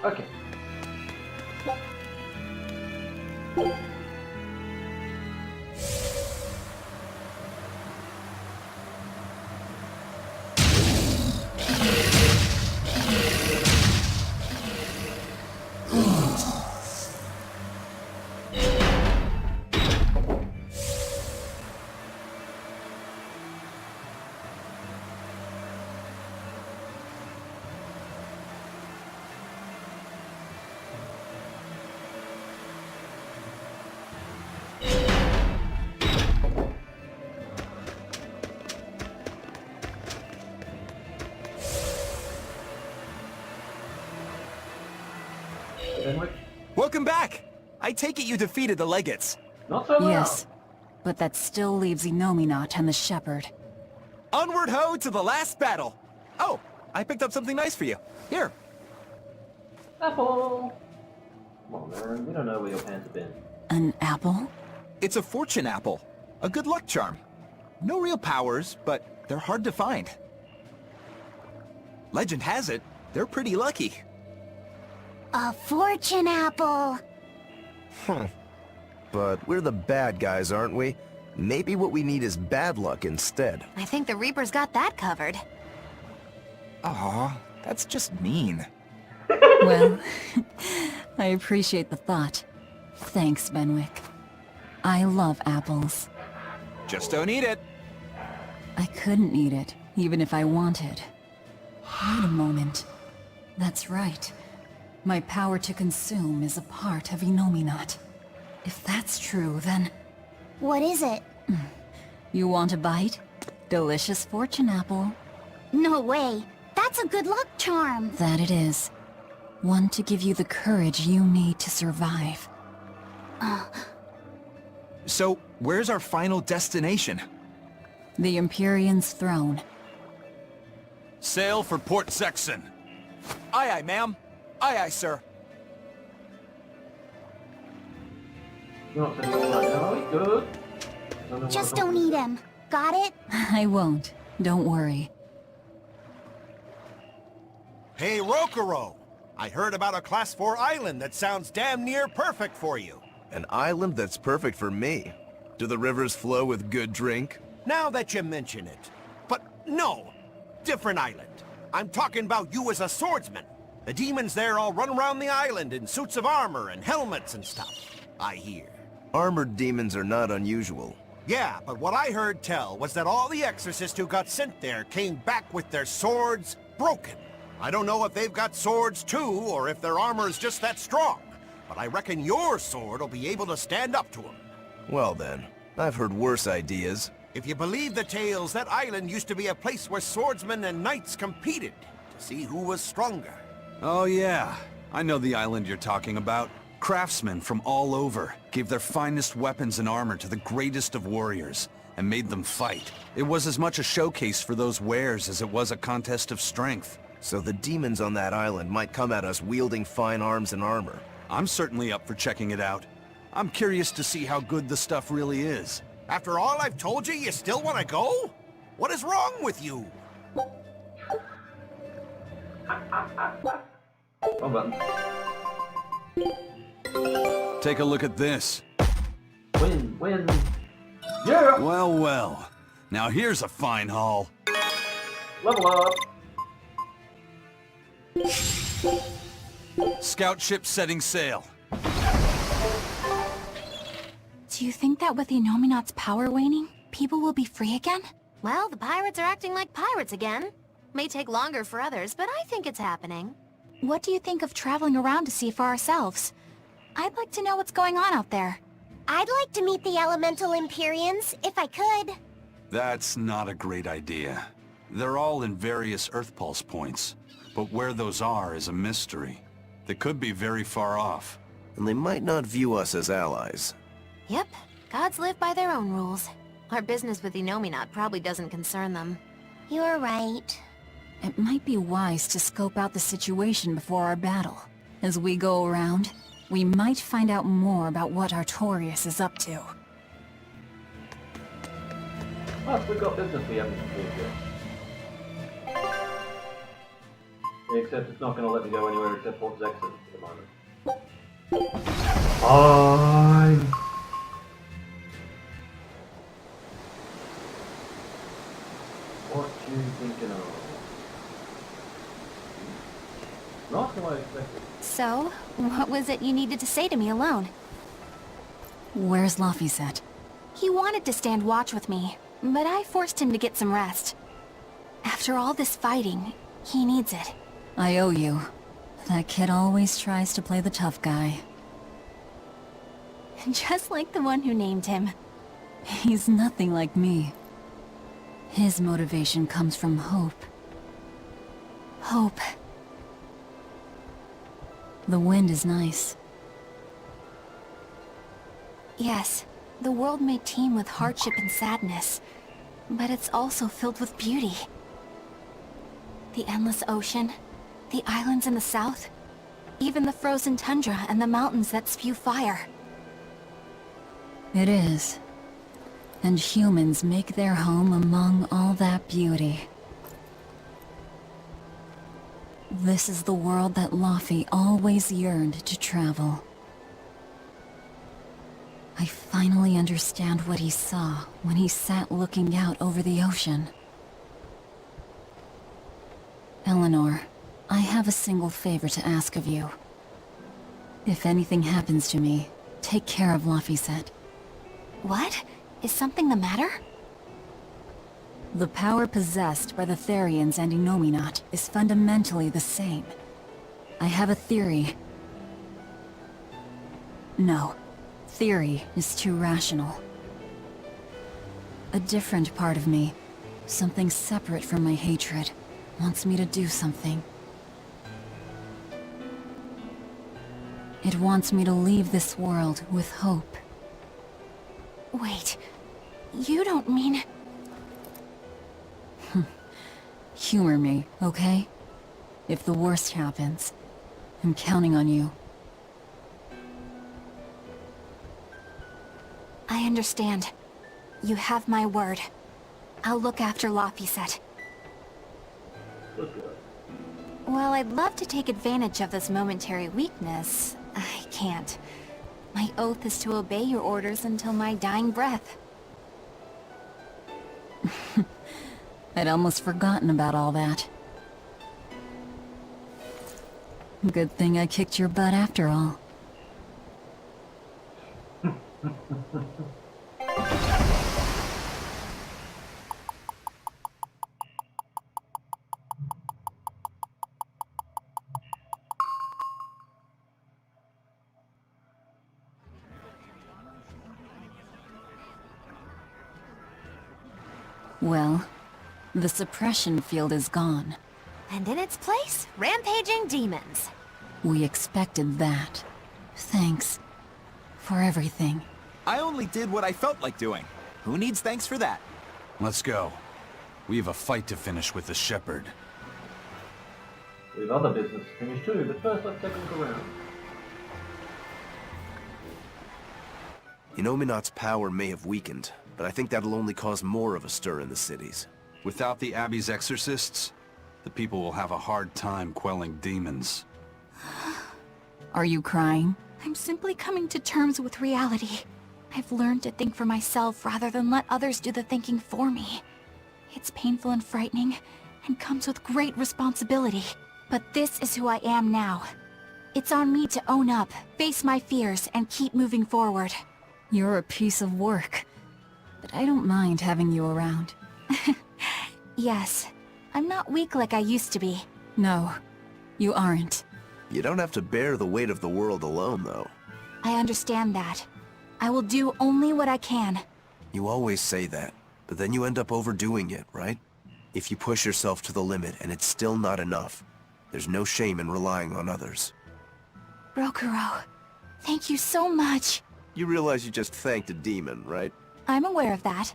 Okay. Benwick? Welcome back! I take it you defeated the Legates. Not so well. Yes, but that still leaves Inominat and the Shepherd. Onward ho to the last battle! Oh, I picked up something nice for you. Here. Apple! Come on, Aaron, we don't know where your pants have been. An apple? It's a fortune apple. A good luck charm. No real powers, but they're hard to find. Legend has it, they're pretty lucky. A fortune apple! But we're the bad guys, aren't we? Maybe what we need is bad luck instead. I think the Reaper's got that covered. Aw, that's just mean. Well, I appreciate the thought. Thanks, Benwick. I love apples. Just don't eat it. I couldn't eat it, even if I wanted. Wait a moment. That's right. My power to consume is a part of Inominat. If that's true, then... What is it? You want a bite? Delicious fortune apple. No way. That's a good luck charm. That it is. One to give you the courage you need to survive. So, where's our final destination? The Empyrean's throne. Sail for Port Zexon. Aye aye, ma'am. Aye aye, sir. You're not saying all right now, are we? Good. Just don't eat him. Got it? I won't. Don't worry. Hey, Rokuro! I heard about a Class 4 island that sounds damn near perfect for you. An island that's perfect for me. Do the rivers flow with good drink? Now that you mention it. But no, different island. I'm talking about you as a swordsman. The demons there all run around the island in suits of armor and helmets and stuff, I hear. Armored demons are not unusual. Yeah, but what I heard tell was that all the exorcists who got sent there came back with their swords broken. I don't know if they've got swords too, or if their armor is just that strong. But I reckon your sword will be able to stand up to them. Well then, I've heard worse ideas. If you believe the tales, that island used to be a place where swordsmen and knights competed to see who was stronger. Oh yeah, I know the island you're talking about. Craftsmen from all over gave their finest weapons and armor to the greatest of warriors and made them fight. It was as much a showcase for those wares as it was a contest of strength. So the demons on that island might come at us wielding fine arms and armor. I'm certainly up for checking it out. I'm curious to see how good the stuff really is. After all I've told you, you still want to go? What is wrong with you? Wrong button. Take a look at this. Win. Yeah! Well, well. Now here's a fine haul. Level up. Scout ship setting sail. Do you think that with Inominat's power waning, people will be free again? Well, the pirates are acting like pirates again. May take longer for others, but I think it's happening. What do you think of traveling around to see for ourselves? I'd like to know what's going on out there. I'd like to meet the elemental Empyreans, if I could. That's not a great idea. They're all in various Earth Pulse points, but where those are is a mystery. They could be very far off. And they might not view us as allies. Yep, gods live by their own rules. Our business with Inominat probably doesn't concern them. You're right. It might be wise to scope out the situation before our battle. As we go around, we might find out more about what Artorias is up to. Plus, we've got business we haven't completed yet. Except it's not going to let me go anywhere except Port Zexon at the moment. What you thinking of? Not what I expected. So, what was it you needed to say to me alone? Where's Laphicet? He wanted to stand watch with me, but I forced him to get some rest. After all this fighting, he needs it. I owe you. That kid always tries to play the tough guy. Just like the one who named him. He's nothing like me. His motivation comes from hope. Hope. The wind is nice. Yes, the world may teem with hardship and sadness, but it's also filled with beauty. The endless ocean, the islands in the south, even the frozen tundra and the mountains that spew fire. It is. And humans make their home among all that beauty. This is the world that Laufey always yearned to travel. I finally understand what he saw when he sat looking out over the ocean. Eleanor, I have a single favor to ask of you. If anything happens to me, take care of Laufeyset. What? Is something the matter? The power possessed by the Therians and Innominat is fundamentally the same. I have a theory. No. Theory is too rational. A different part of me, something separate from my hatred, wants me to do something. It wants me to leave this world with hope. Wait, you don't mean... Humor me, okay? If the worst happens, I'm counting on you. I understand. You have my word. I'll look after Laufeyset. Well, I'd love to take advantage of this momentary weakness. I can't. My oath is to obey your orders until my dying breath. I'd almost forgotten about all that. Good thing I kicked your butt after all. Well, the suppression field is gone. And in its place, rampaging demons. We expected that. Thanks for everything. I only did what I felt like doing. Who needs thanks for that? Let's go. We have a fight to finish with the Shepherd. We have other business to finish too, but first let's take a look around. Innominat's power may have weakened, but I think that'll only cause more of a stir in the cities. Without the Abbey's exorcists, the people will have a hard time quelling demons. Are you crying? I'm simply coming to terms with reality. I've learned to think for myself rather than let others do the thinking for me. It's painful and frightening, and comes with great responsibility. But this is who I am now. It's on me to own up, face my fears, and keep moving forward. You're a piece of work, but I don't mind having you around. Yes, I'm not weak like I used to be. No, you aren't. You don't have to bear the weight of the world alone, though. I understand that. I will do only what I can. You always say that, but then you end up overdoing it, right? If you push yourself to the limit and it's still not enough, there's no shame in relying on others. Rokuro, thank you so much. You realize you just thanked a demon, right? I'm aware of that.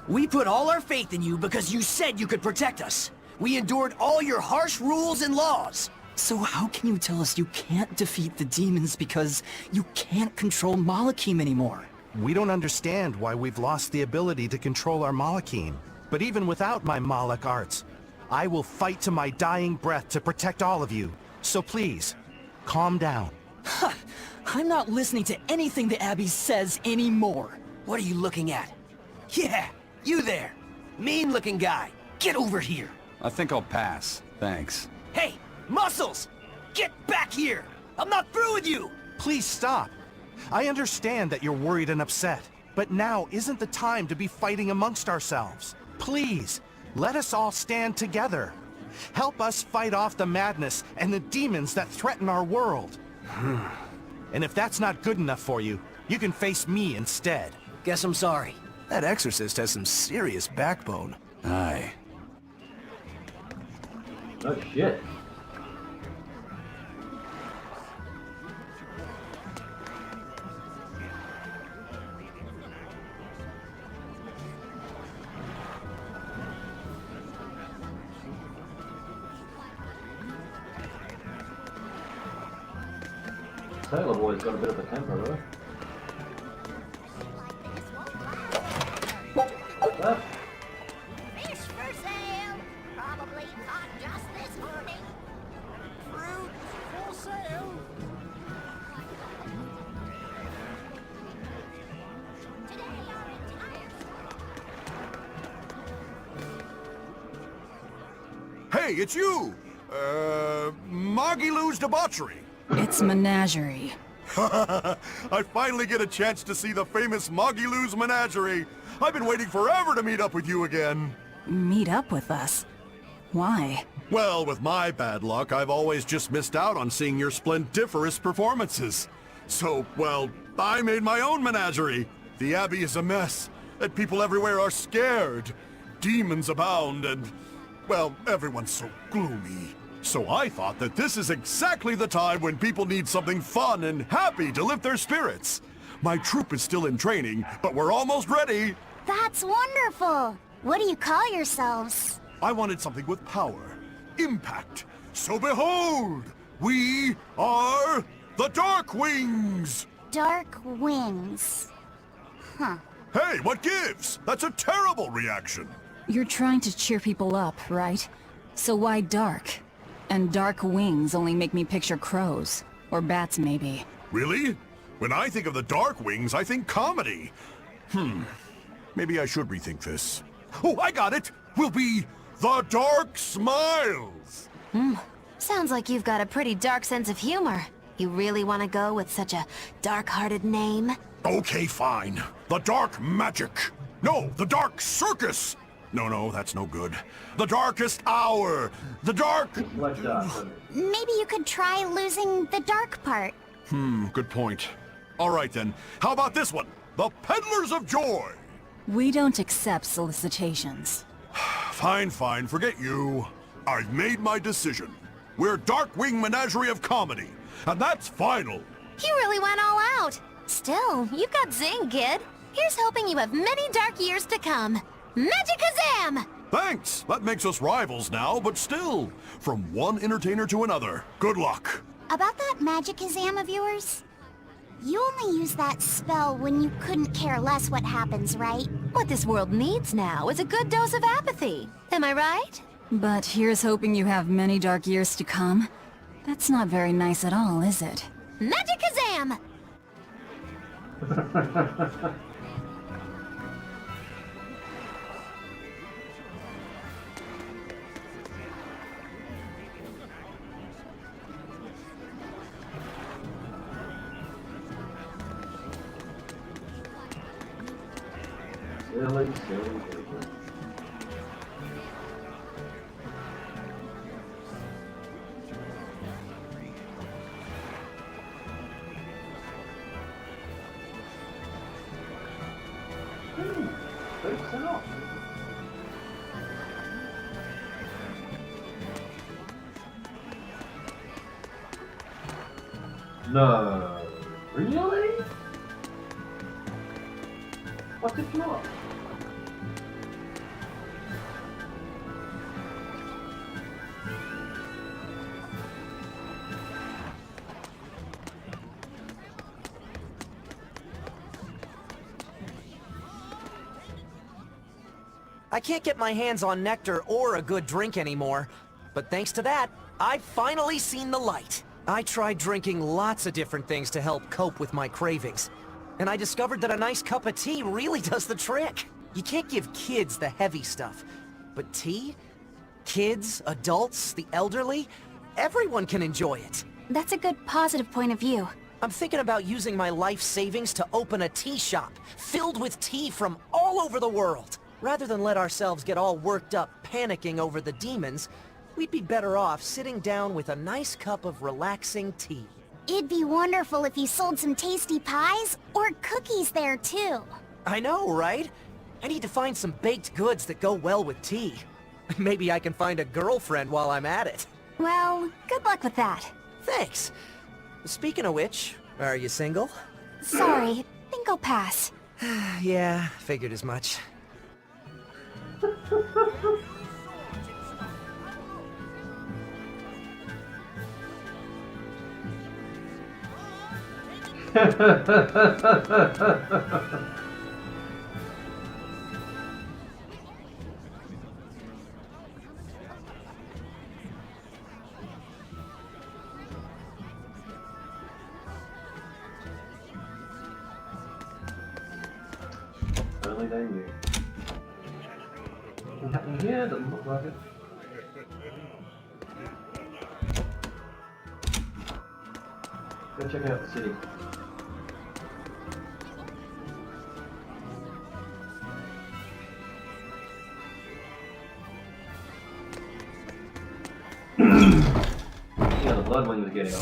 We put all our faith in you because you said you could protect us. We endured all your harsh rules and laws. So how can you tell us you can't defeat the demons because you can't control Malakim anymore? We don't understand why we've lost the ability to control our Malakim. But even without my Malak arts, I will fight to my dying breath to protect all of you. So please, calm down. I'm not listening to anything the Abbey says anymore. What are you looking at? Yeah, you there. Mean-looking guy. Get over here. I think I'll pass. Thanks. Hey, Muscles! Get back here! I'm not through with you! Please stop. I understand that you're worried and upset, but now isn't the time to be fighting amongst ourselves. Please, let us all stand together. Help us fight off the madness and the demons that threaten our world. And if that's not good enough for you, you can face me instead. Guess I'm sorry. That exorcist has some serious backbone. Aye. Oh shit. Sailor Boy's got a bit of a temper, though. What's that? Fish for sale. Probably caught just this morning. Fruit for sale. Hey, it's you! Moggy Debauchery. It's Menagerie. I finally get a chance to see the famous Moggy Menagerie. I've been waiting forever to meet up with you again. Meet up with us? Why? Well, with my bad luck, I've always just missed out on seeing your splendiferous performances. So, well, I made my own menagerie. The Abbey is a mess, and people everywhere are scared. Demons abound, and, well, everyone's so gloomy. So I thought that this is exactly the time when people need something fun and happy to lift their spirits. My troupe is still in training, but we're almost ready. That's wonderful! What do you call yourselves? I wanted something with power, impact. So behold, we are the Dark Wings! Dark Wings. Huh. Hey, what gives? That's a terrible reaction. You're trying to cheer people up, right? So why dark? And dark wings only make me picture crows. Or bats, maybe. Really? When I think of the Dark Wings, I think comedy. Maybe I should rethink this. Oh, I got it! We'll be the Dark Smiles! Sounds like you've got a pretty dark sense of humor. You really want to go with such a dark-hearted name? Okay, fine. The Dark Magic. No, the Dark Circus! No, that's no good. The Darkest Hour! The Dark... Maybe you could try losing the dark part. Good point. All right then, how about this one? The Peddlers of Joy! We don't accept solicitations. Fine, forget you. I've made my decision. We're Darkwing Menagerie of Comedy, and that's final. You really went all out. Still, you've got zing, kid. Here's hoping you have many dark years to come. Magikazam! Thanks! That makes us rivals now, but still, from one entertainer to another. Good luck. About that Magikazam of yours? You only use that spell when you couldn't care less what happens, right? What this world needs now is a good dose of apathy. Am I right? But here's hoping you have many dark years to come. That's not very nice at all, is it? Magikazam! Silly. No. Really? What did you want? I can't get my hands on nectar or a good drink anymore. But thanks to that, I've finally seen the light. I tried drinking lots of different things to help cope with my cravings. And I discovered that a nice cup of tea really does the trick. You can't give kids the heavy stuff. But tea? Kids, adults, the elderly, everyone can enjoy it. That's a good positive point of view. I'm thinking about using my life savings to open a tea shop, filled with tea from all over the world. Rather than let ourselves get all worked up panicking over the demons, we'd be better off sitting down with a nice cup of relaxing tea. It'd be wonderful if you sold some tasty pies or cookies there too. I know, right? I need to find some baked goods that go well with tea. Maybe I can find a girlfriend while I'm at it. Well, good luck with that. Thanks. Speaking of which, are you single? Sorry, think I'll pass. Yeah, figured as much. Only they knew. Nothing happening here, doesn't look like it. Go check out the city. Yeah, the bloodwings are getting on.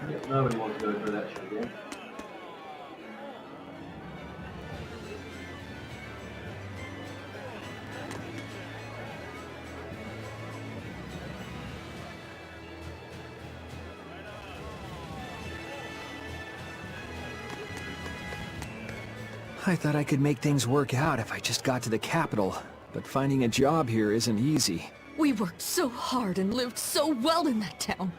Yep, nobody wants to go through that shit again. I thought I could make things work out if I just got to the capital, but finding a job here isn't easy. We worked so hard and lived so well in that town.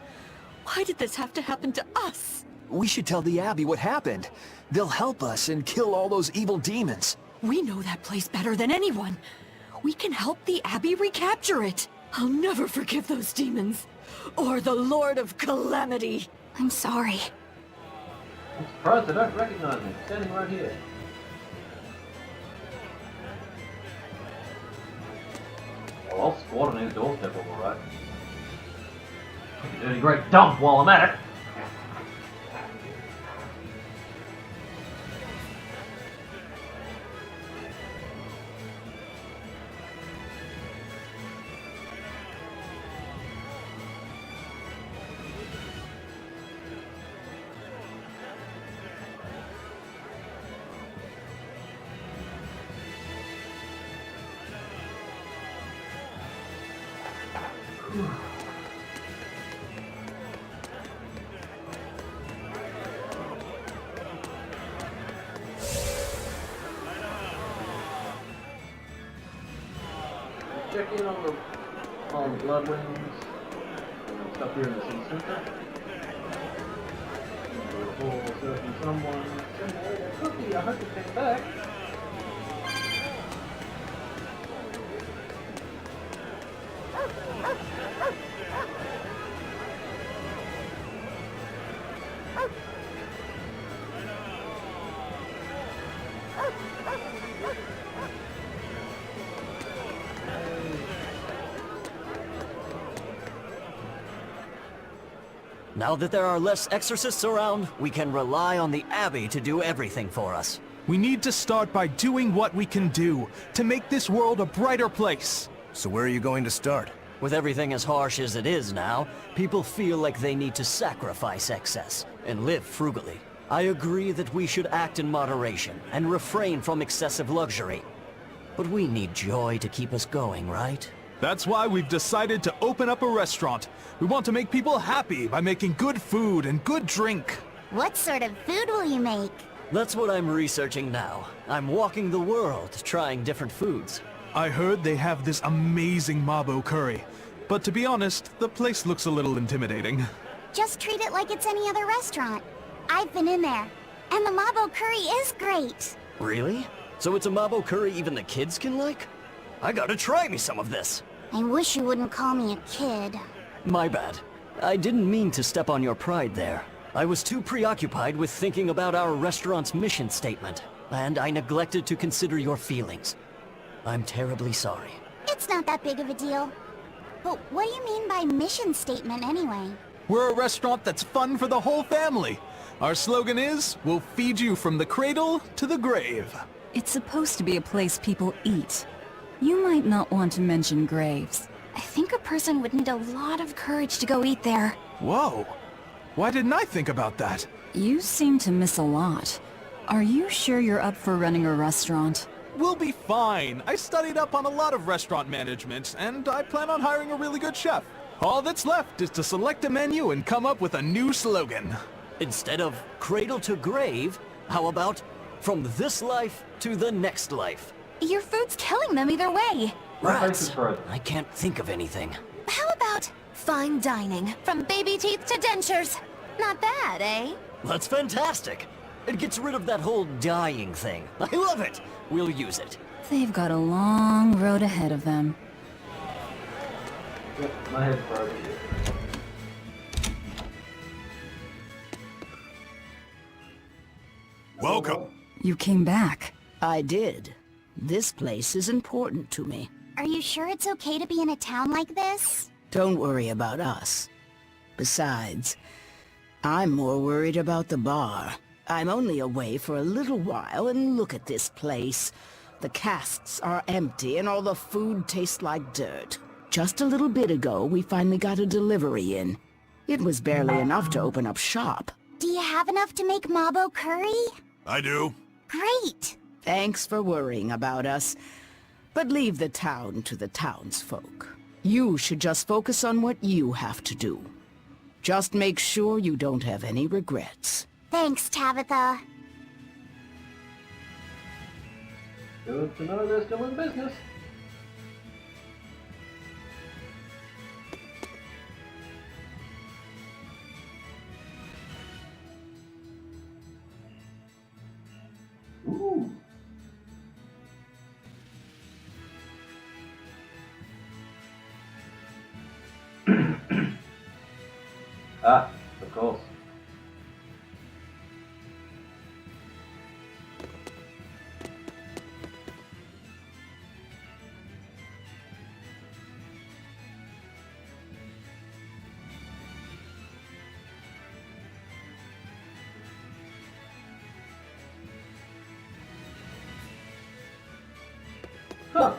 Why did this have to happen to us? We should tell the Abbey what happened. They'll help us and kill all those evil demons. We know that place better than anyone. We can help the Abbey recapture it. I'll never forgive those demons. Or the Lord of Calamity. I'm sorry. I'm surprised I don't recognize him, standing right here. Oh, I'll squat on his doorstep alright. Take a dirty great dump while I'm at it. Check in on the bloodwings and stuff here in the city center. We're searching someone. Cookie, I hope you came back. Now that there are less exorcists around, we can rely on the Abbey to do everything for us. We need to start by doing what we can do to make this world a brighter place. So where are you going to start? With everything as harsh as it is now, people feel like they need to sacrifice excess. and live frugally. I agree that we should act in moderation and refrain from excessive luxury. But we need joy to keep us going, right? That's why we've decided to open up a restaurant. We want to make people happy by making good food and good drink. What sort of food will you make? That's what I'm researching now. I'm walking the world, trying different foods. I heard they have this amazing Mabo curry. But to be honest, the place looks a little intimidating. Just treat it like it's any other restaurant. I've been in there, and the Mabo curry is great. Really? So it's a Mabo curry even the kids can like? I gotta try me some of this. I wish you wouldn't call me a kid. My bad. I didn't mean to step on your pride there. I was too preoccupied with thinking about our restaurant's mission statement, and I neglected to consider your feelings. I'm terribly sorry. It's not that big of a deal. But what do you mean by mission statement anyway? We're a restaurant that's fun for the whole family. Our slogan is, we'll feed you from the cradle to the grave. It's supposed to be a place people eat. You might not want to mention graves. I think a person would need a lot of courage to go eat there. Whoa! Why didn't I think about that? You seem to miss a lot. Are you sure you're up for running a restaurant? We'll be fine. I studied up on a lot of restaurant management, and I plan on hiring a really good chef. All that's left is to select a menu and come up with a new slogan. Instead of cradle to grave, how about from this life to the next life? Your food's killing them either way. Rats. I can't think of anything. How about fine dining, from baby teeth to dentures? Not bad, eh? That's fantastic. It gets rid of that whole dying thing. I love it. We'll use it. They've got a long road ahead of them. Yep, my head's broken. Welcome. You came back. I did. This place is important to me. Are you sure it's okay to be in a town like this? Don't worry about us. Besides, I'm more worried about the bar. I'm only away for a little while, and look at this place. The casks are empty and all the food tastes like dirt. Just a little bit ago, we finally got a delivery in. It was barely enough to open up shop. Do you have enough to make Mabo curry? I do. Great! Thanks for worrying about us. But leave the town to the townsfolk. You should just focus on what you have to do. Just make sure you don't have any regrets. Thanks, Tabitha. Good to know they're still in business. Ooh. Ah, of course. Huh.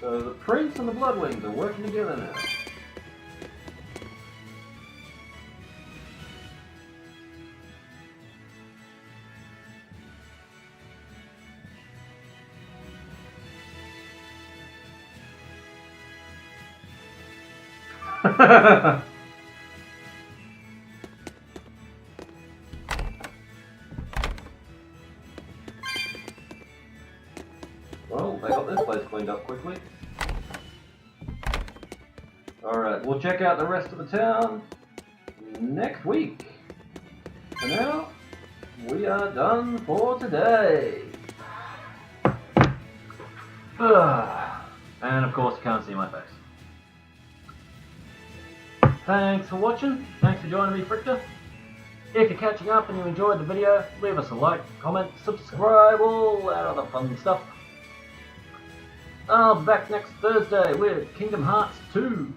So the Prince and the Bloodwings are working together now. Well, they got this place cleaned up quickly. Alright, we'll check out the rest of the town next week. For now, we are done for today. And of course, you can't see my face. Thanks for watching. Thanks for joining me, Frictor. If you're catching up and you enjoyed the video, leave us a like, comment, subscribe, all that other fun stuff. I'll be back next Thursday with Kingdom Hearts 2.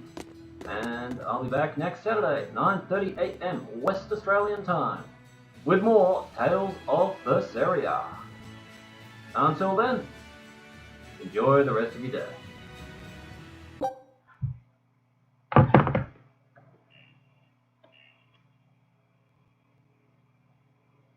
And I'll be back next Saturday, 9:30 AM West Australian time, with more Tales of Berseria. Until then, enjoy the rest of your day.